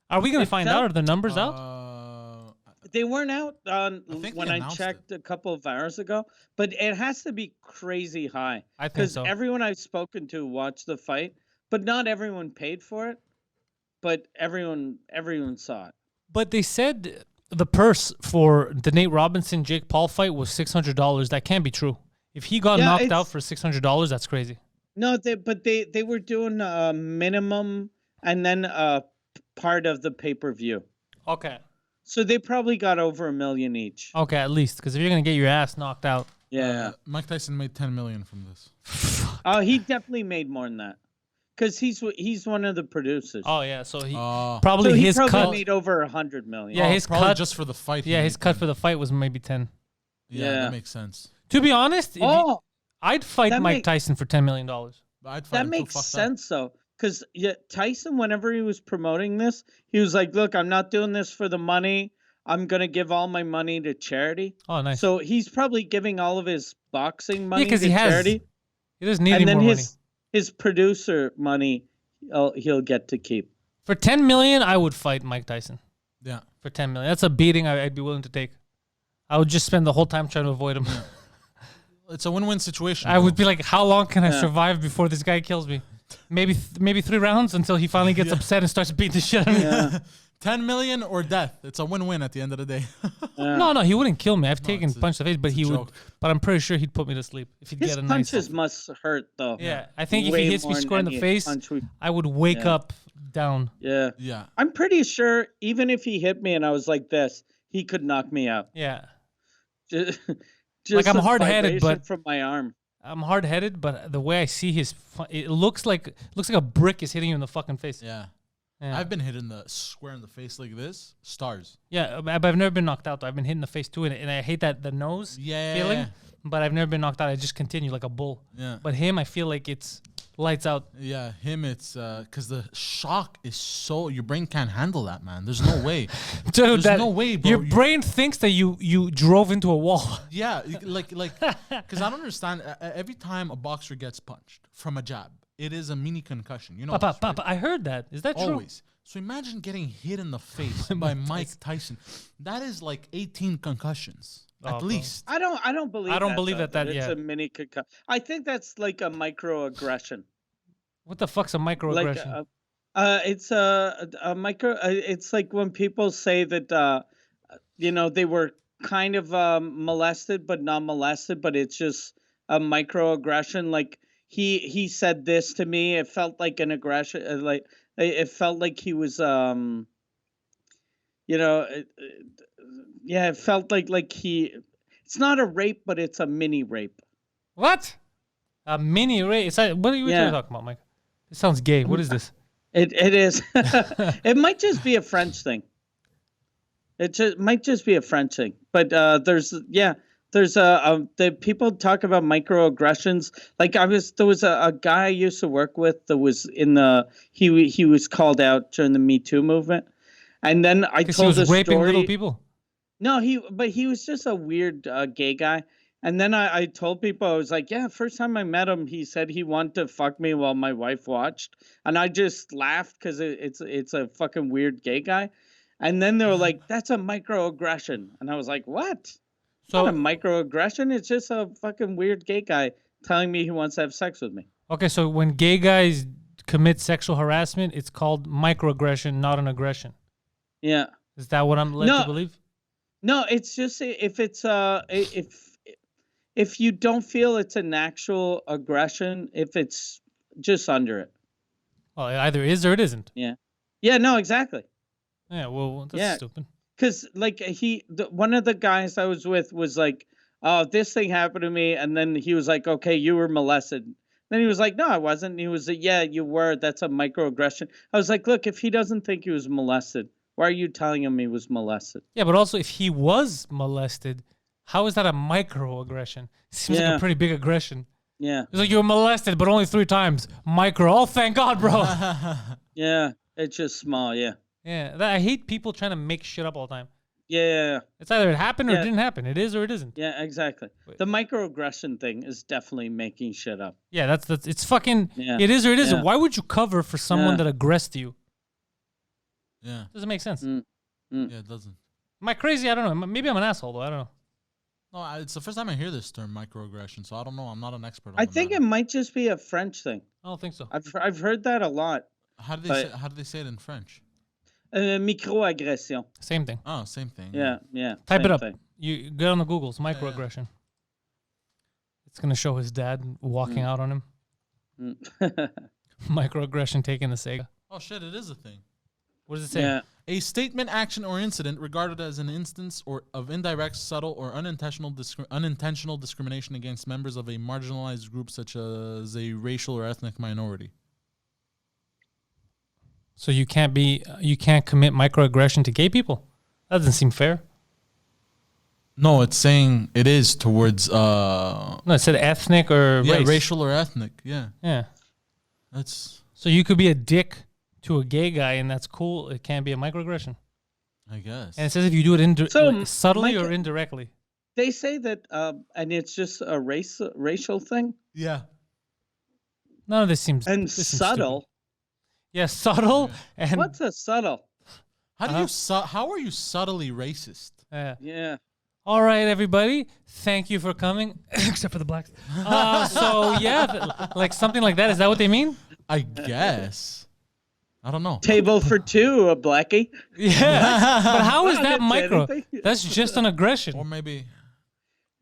Are we going to find out? Are the numbers out? They weren't out when I checked a couple of hours ago, but it has to be crazy high. I think so. Because everyone I've spoken to watched the fight, but not everyone paid for it. But everyone saw it. But they said the purse for the Nate Robinson Jake Paul fight was $600. That can't be true. If he got knocked out for $600, that's crazy. No, they were doing a minimum and then part of the pay-per-view. Okay. So they probably got over $1 million each. Okay, at least, because if you're gonna get your ass knocked out. Yeah. Mike Tyson made $10 million from this. Oh, he definitely made more than that, because he's one of the producers. Oh yeah, so he probably his cut made over $100 million. Yeah, his cut just for the fight. Yeah, his cut for the fight was maybe 10. Yeah, that makes sense. To be honest, I'd fight Mike Tyson for $10 million. That makes sense, though. Because Tyson, whenever he was promoting this, he was like, look, I'm not doing this for the money. I'm going to give all my money to charity. Oh, nice. So he's probably giving all of his boxing money to charity. He doesn't need any more money. His producer money, he'll get to keep. For $10 million, I would fight Mike Tyson. Yeah. For $10 million. That's a beating I'd be willing to take. I would just spend the whole time trying to avoid him. It's a win-win situation. I would be like, how long can I survive before this guy kills me? Maybe 3 rounds until he finally gets upset and starts beating the shit out of me. Yeah. 10 million or death. It's a win-win at the end of the day. No, he wouldn't kill me. I've taken punch to the face, but he would. But I'm pretty sure he'd put me to sleep if he'd His get a punches must hurt though. Yeah, I think if he hits me square in the face, I would wake up down. Yeah. Yeah. I'm pretty sure even if he hit me and I was like this, he could knock me out. Yeah. Just like I'm hard-headed, but from my arm. I'm hard-headed, but the way I see it looks like a brick is hitting you in the fucking face. Yeah. I've been hit in the square in the face like this. Stars. Yeah, but I've never been knocked out though. I've been hit in the face too, and I hate the nose feeling. But I've never been knocked out. I just continue like a bull. Yeah. But him, I feel like it's lights out. Yeah, him, it's because the shock is so your brain can't handle that, man. There's no way. Dude, there's no way, bro. Your brain thinks that you drove into a wall. Yeah, like because I don't understand. Every time a boxer gets punched from a jab, it is a mini concussion. You know, Papa, I heard that. Is that true? Always. So imagine getting hit in the face by Mike Tyson. That is like 18 concussions at least. I don't believe that. It's Yeah. a mini concussion. I think that's like a microaggression. What the fuck's a microaggression? It's a micro. It's like when people say that they were kind of molested but not molested, but it's just a microaggression. Like he said this to me. It felt like an aggression. It felt like he was it felt like he. It's not a rape, but it's a mini rape. What? A mini rape? It's like, what are you talking about, Mike? It sounds gay. What is this? It is. It might just be a French thing. Might just be a French thing. But there's the people talk about microaggressions. Like there was a guy I used to work with that was he was called out during the Me Too movement, and then I told he was raping little people. No, he was just a weird gay guy. And then I told people, I was like, yeah, first time I met him, he said he wanted to fuck me while my wife watched. And I just laughed because it's a fucking weird gay guy. And then they were like, that's a microaggression. And I was like, what? It's not a microaggression. It's just a fucking weird gay guy telling me he wants to have sex with me. Okay, so when gay guys commit sexual harassment, it's called microaggression, not an aggression. Yeah. Is that what I'm led to believe? No, it's just if you don't feel it's an actual aggression, if it's just under it. Well, it either is or it isn't. Yeah. Yeah, no, exactly. Yeah, well, that's stupid. Because, like, one of the guys I was with was like, oh, this thing happened to me. And then he was like, okay, you were molested. Then he was like, no, I wasn't. And he was like, yeah, you were. That's a microaggression. I was like, look, if he doesn't think he was molested, why are you telling him he was molested? Yeah, but also if he was molested, how is that a microaggression? Seems like a pretty big aggression. Yeah. It's like you were molested, but only 3 times. Micro. Oh, thank God, bro. Yeah, it's just small. Yeah. Yeah, I hate people trying to make shit up all the time. Yeah. It's either it happened or it didn't happen. It is or it isn't. Yeah, exactly. The microaggression thing is definitely making shit up. Yeah, that's it's fucking. Yeah. It is or it isn't. Yeah. Why would you cover for someone that aggressed you? Yeah. Doesn't make sense. Mm. Yeah, it doesn't. Am I crazy? I don't know. Maybe I'm an asshole though. I don't know. No, it's the first time I hear this term, microaggression. So I don't know. I'm not an expert on I think it might just be a French thing. I don't think so. I've heard that a lot. How do they say it in French? Microaggression. Same thing. Oh, same thing. Yeah. Type it up. Thing. You get on the Googles. Microaggression. It's gonna show his dad walking out on him. Microaggression taking the Sega. Oh shit! It is a thing. What does it say? Yeah. A statement, action, or incident regarded as an instance of indirect, subtle, or unintentional discrimination against members of a marginalized group, such as a racial or ethnic minority. So you can't commit microaggression to gay people? That doesn't seem fair. No, it's saying it is towards No, it said ethnic or race. racial or ethnic. Yeah. Yeah. That's So you could be a dick to a gay guy and that's cool. It can't be a microaggression. I guess. And it says if you do it subtly or indirectly. They say that and it's just a racial thing? Yeah. None of this seems subtle. Yeah, subtle. And what's a subtle? How are you subtly racist? Yeah. All right, everybody. Thank you for coming, except for the blacks. So yeah, like something like that. Is that what they mean? I guess. I don't know. Table for 2, a blackie. Yeah, but how is that micro? That's just an aggression. Or maybe.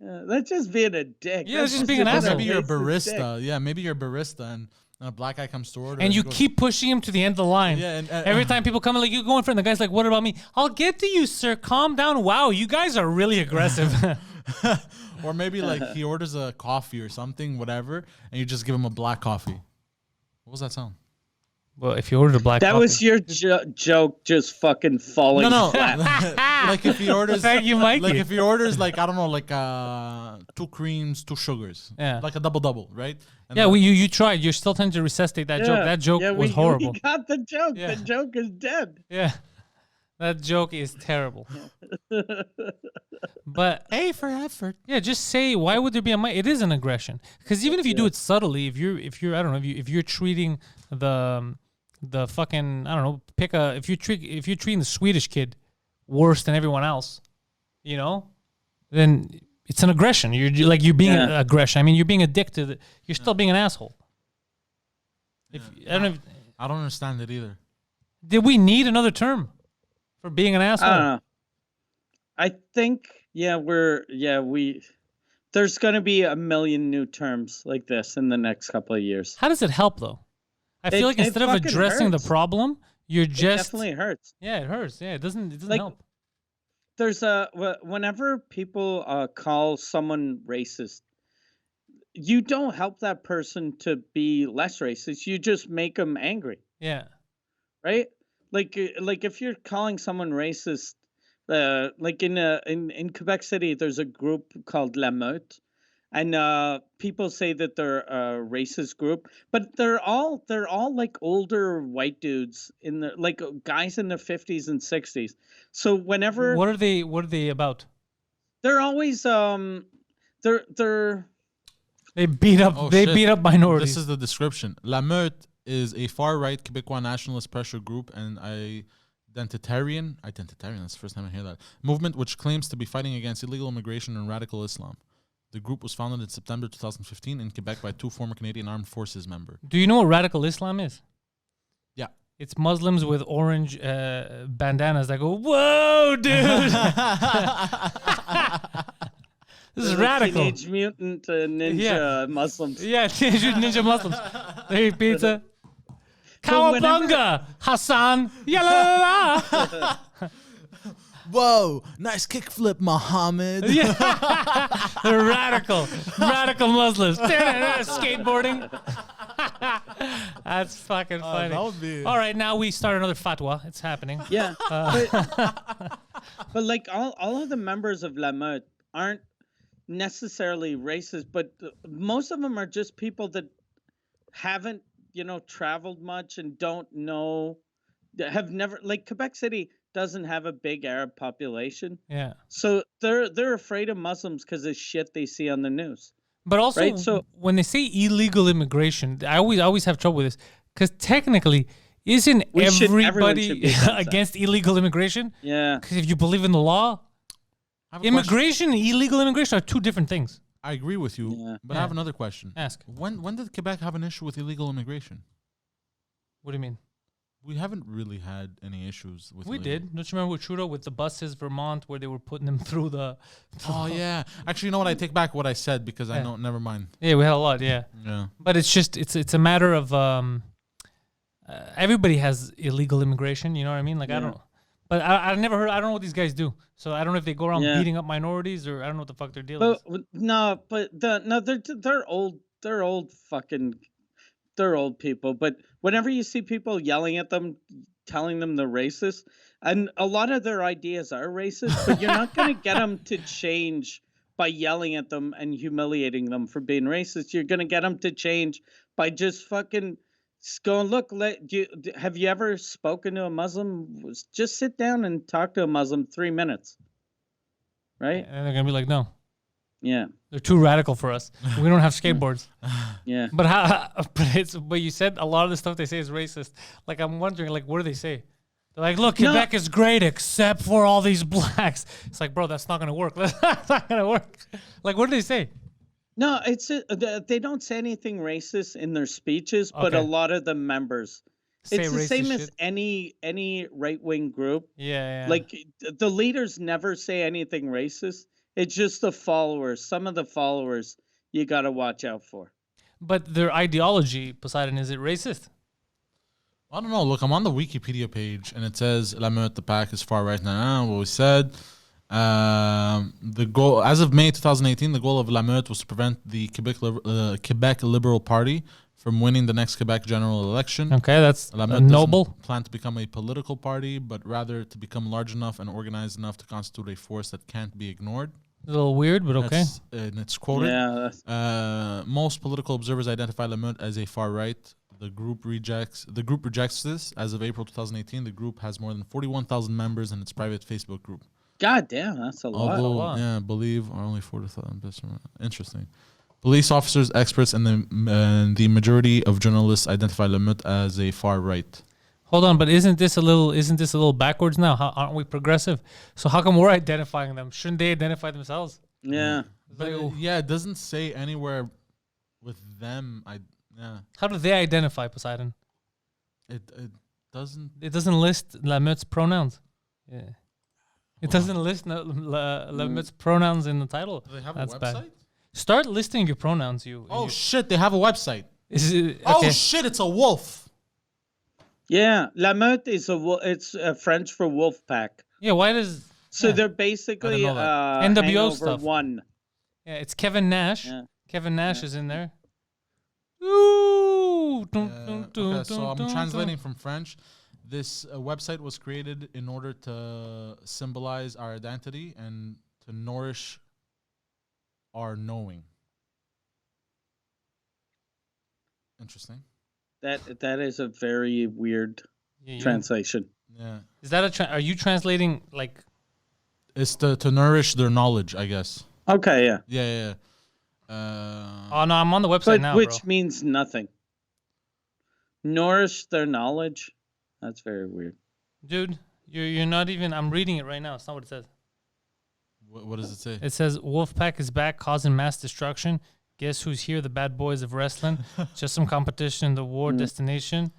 That's just being a dick. Yeah, that's just being an asshole. Maybe you're a barista. Yeah, maybe you're a barista and a black guy comes to order. And you keep pushing him to the end of the line. Yeah, and every time people come in, like, you go in front, the guy's like, what about me? I'll get to you, sir. Calm down. Wow, you guys are really aggressive. Or maybe like he orders a coffee or something, whatever, and you just give him a black coffee. What was that sound? Well, if you ordered a black coffee. That was your joke just fucking falling flat. Like if he orders. Thank you, Mikey. Like if he orders, like, I don't know, like 2 creams, 2 sugars. Yeah. Like a double, right? And yeah, you tried. You're still trying to resuscitate that joke. That joke was horrible. We got the joke. Yeah. The joke is dead. Yeah. That joke is terrible. But A for effort. Yeah, just say, why would there be it is an aggression. Because even if you do it subtly, if you're I don't know, if you're treating the the fucking, I don't know, if you're treating the Swedish kid worse than everyone else, then it's an aggression. You're being an aggression. I mean, you're being a dick to you're still being an asshole. I don't understand it either. Did we need another term for being an asshole? I don't know. I think, there's going to be a million new terms like this in the next couple of years. How does it help, though? I feel like instead of addressing the problem, you're just... It definitely hurts. Yeah, it hurts. Yeah, it doesn't help. There's whenever people call someone racist, you don't help that person to be less racist. You just make them angry. Yeah. Right? Like if you're calling someone racist, like in Quebec City, there's a group called La Meute, and people say that they're a racist group, but they're all like older white dudes like guys in their 50s and 60s. So whenever what are they about? They're always they beat up minorities. This is the description. La Meute is a far-right Quebecois nationalist pressure group and identitarian, that's the first time I hear that, movement which claims to be fighting against illegal immigration and radical Islam. The group was founded in September 2015 in Quebec by 2 former Canadian Armed Forces members. Do you know what radical Islam is? Yeah. It's Muslims with orange bandanas that go, whoa, dude! This is radical. Teenage Mutant Ninja Muslims. Yeah, Teenage Mutant Ninja Muslims. They eat pizza. Cowabunga, Hassan. Yalla. Whoa, nice kickflip, Muhammad. Yeah. They're radical Muslims. Skateboarding. That's fucking funny. That would be... All right, now we start another fatwa. It's happening. Yeah. But like all of the members of La Meute aren't necessarily racist, but most of them are just people that haven't, traveled much and don't know, have never, like Quebec City doesn't have a big Arab population. Yeah. So they're afraid of Muslims because of shit they see on the news. But also, right? So when they say illegal immigration, I always have trouble with this because technically, isn't everybody against illegal immigration? Yeah. Because if you believe in the law, immigration and illegal immigration are two different things. I agree with you, but I have another question. Ask. When did Quebec have an issue with illegal immigration? What do you mean? We haven't really had any issues with. We did. Don't you remember with Trudeau with the buses, Vermont, where they were putting them through the? Yeah. Actually, you know what? I take back what I said because I know. Never mind. Yeah, we had a lot. Yeah. Yeah. But it's just it's a matter of everybody has illegal immigration. You know what I mean? Like I don't. But I never heard. I don't know what these guys do. So I don't know if they go around beating up minorities or I don't know what the fuck their deal is. No, but they're old. They're old fucking. They're old people. But whenever you see people yelling at them, telling them they're racist, and a lot of their ideas are racist, but you're not going to get them to change by yelling at them and humiliating them for being racist. You're going to get them to change by just fucking going, look, have you ever spoken to a Muslim? Just sit down and talk to a Muslim 3 minutes. Right? And they're going to be like, no. Yeah. They're too radical for us. We don't have skateboards. Yeah. But you said a lot of the stuff they say is racist. Like, I'm wondering, like, what do they say? They're like, look, Quebec is great except for all these blacks. It's like, bro, that's not going to work. That's not going to work. Like, what do they say? No, they don't say anything racist in their speeches, but a lot of the members. It's the same as any right-wing group. Yeah. Like, the leaders never say anything racist. It's just the followers. Some of the followers you got to watch out for. But their ideology, Poseidon, is it racist? I don't know. Look, I'm on the Wikipedia page, and it says La Meute, the pack is far right now. What we said. The goal, as of May 2018, the goal of La Meute was to prevent the Quebec Liberal Party from winning the next Quebec general election. Okay, that's La Meute noble. Doesn't plan to become a political party, but rather to become large enough and organized enough to constitute a force that can't be ignored. A little weird, but okay. And it's quoted. Yeah. Most political observers identify La Meute as a far right. The group rejects this. As of April 2018, the group has more than 41,000 members in its private Facebook group. God damn, that's a lot. Although, yeah, believe are only 40,000. Interesting. Police officers, experts, and the majority of journalists identify La Meute as a far right. Hold on, but isn't this a little backwards now? Aren't we progressive? So how come we're identifying them? Shouldn't they identify themselves? Yeah. But it doesn't say anywhere with them. How do they identify Poseidon? It doesn't. It doesn't list Lamet's pronouns. Yeah. It doesn't list Lamet's pronouns in the title. Do they have That's a website? bad. Start listing your pronouns. Shit! They have a website. Is it, okay. Oh shit! It's a wolf. Yeah, la meute is it's French for wolf pack. Yeah, why does... So they're basically NWO hangover stuff. one. Yeah, it's Kevin Nash. Yeah. Kevin Nash is in there. Ooh. Okay, so I'm translating from French. This website was created in order to symbolize our identity and to nourish our knowing. Interesting. That is a very weird translation. Yeah. Is that are you translating like? It's to nourish their knowledge, I guess. Okay, yeah. Yeah. Oh no, I'm on the website now, which bro. means nothing. Nourish their knowledge. That's very weird. Dude, you're not even. I'm reading it right now. It's not what it says. What does it say? It says Wolfpack is back, causing mass destruction. Guess who's here? The bad boys of wrestling. Just some competition. The war destination.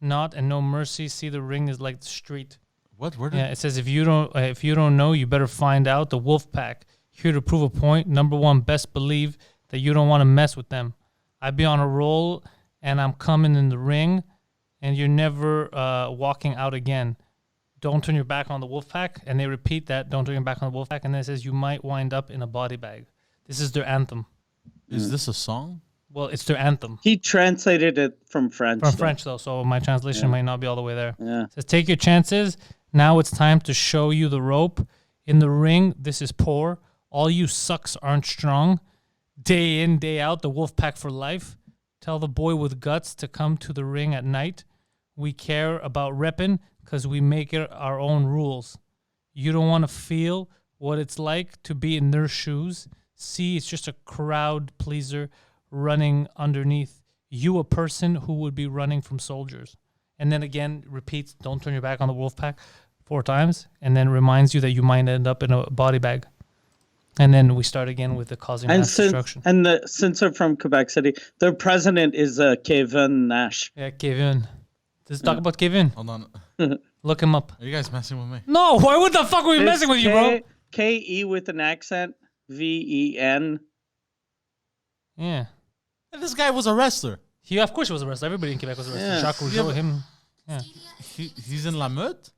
Not and no mercy. See, the ring is like the street. What? Where did? Yeah, it says if you don't know, you better find out. The Wolfpack here to prove a point. Number one, best believe that you don't want to mess with them. I be on a roll and I'm coming in the ring, and you're never walking out again. Don't turn your back on the Wolfpack, and they repeat that. Don't turn your back on the Wolfpack, and then it says you might wind up in a body bag. This is their anthem. Is this a song? Well, it's their anthem. He translated it from French. From French, though, so my translation might not be all the way there. Yeah. It says, take your chances. Now it's time to show you the rope. In the ring, this is poor. All you sucks aren't strong. Day in, day out, the Wolfpack for life. Tell the boy with guts to come to the ring at night. We care about repping because we make it our own rules. You don't want to feel what it's like to be in their shoes. See, it's just a crowd pleaser running underneath you, a person who would be running from soldiers. And then again, repeats, don't turn your back on the Wolfpack 4 times, and then reminds you that you might end up in a body bag. And then we start again with the causing mass destruction. And since they're from Quebec City, their president is Kevin Nash. Yeah, Kevin. Let's talk about Kevin. Hold on. Look him up. Are you guys messing with me? No, why would the fuck are we messing with you, bro? K-E with an accent, V-E-N. Yeah. And this guy was a wrestler. Of course he was a wrestler. Everybody in Quebec was a wrestler. Yeah. Jacques Rougeau, him. Yeah. He's in La Meute?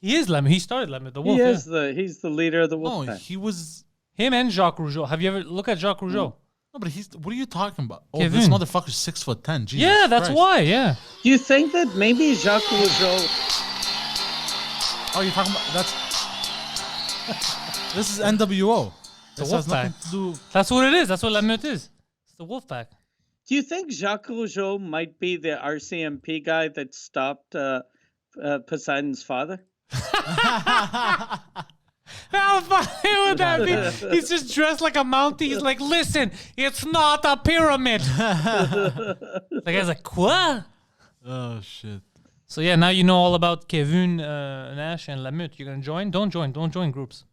He is Lemon. He started Lemon, the wolf. He's the leader of the wolf. No, he was... Him and Jacques Rougeau. Have you ever look at Jacques Rougeau? No, but what are you talking about? Oh, Kevin. this motherfucker's 6'10". Jesus Yeah, that's Christ. why. Yeah. Do you think that maybe Jacques Rougeau... Oh, you're talking about... That's... This is NWO. This has Wolfpack. nothing to do... That's what it is. That's what La Meute is. It's the Wolfpack. Do you think Jacques Rougeau might be the RCMP guy that stopped Poseidon's father? How funny would that be? He's just dressed like a Mountie. He's like, listen, it's not a pyramid. The guy's like, what? Oh, shit. So yeah, now you know all about Kevin Nash and La Meute. You're going to join? Don't join groups.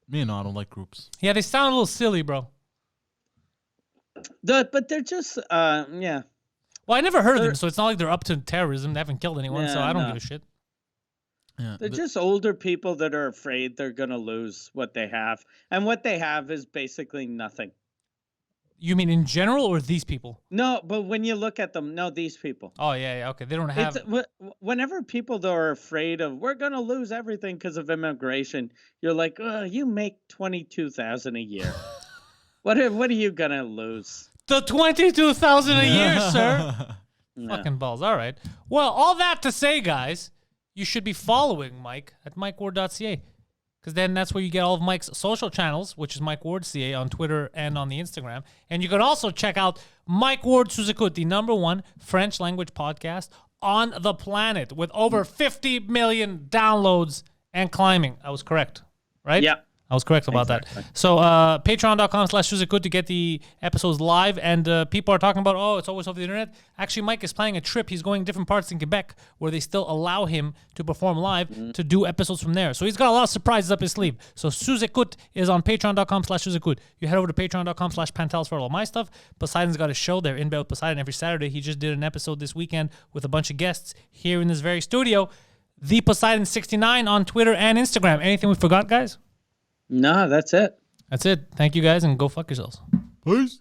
Me, no, I don't like groups. Yeah, they sound a little silly, bro. But they're just, yeah. Well, I never heard of them, so it's not like they're up to terrorism. They haven't killed anyone, so Yeah, I don't no. give a shit. Yeah, They're just older people that are afraid they're going to lose what they have. And what they have is basically nothing. You mean in general or these people? No, but when you look at them, no, these people. Oh, yeah, okay. They don't have... Whenever people that are afraid of, we're going to lose everything because of immigration, you're like, you make $22,000 a year. What are you going to lose? The $22,000 a year, sir. Yeah. Fucking balls. All right. Well, all that to say, guys, you should be following Mike at MikeWard.ca, because then that's where you get all of Mike's social channels, which is Mike Ward CA on Twitter and on the Instagram. And you can also check out Mike Ward Suzekut, the #1 French language podcast on the planet with over 50 million downloads and climbing. I was correct, right? Yeah. I was correct about that. So patreon.com/Suzekut to get the episodes live. And people are talking about, oh, it's always over the internet. Actually, Mike is planning a trip. He's going different parts in Quebec where they still allow him to perform live to do episodes from there. So he's got a lot of surprises up his sleeve. So Suzekut is on patreon.com/Suzekut. You head over to patreon.com/Pantelis for all my stuff. Poseidon's got a show there, In Bed with Poseidon, every Saturday. He just did an episode this weekend with a bunch of guests here in this very studio. The Poseidon69 on Twitter and Instagram. Anything we forgot, guys? No, that's it. That's it. Thank you guys, and go fuck yourselves. Peace.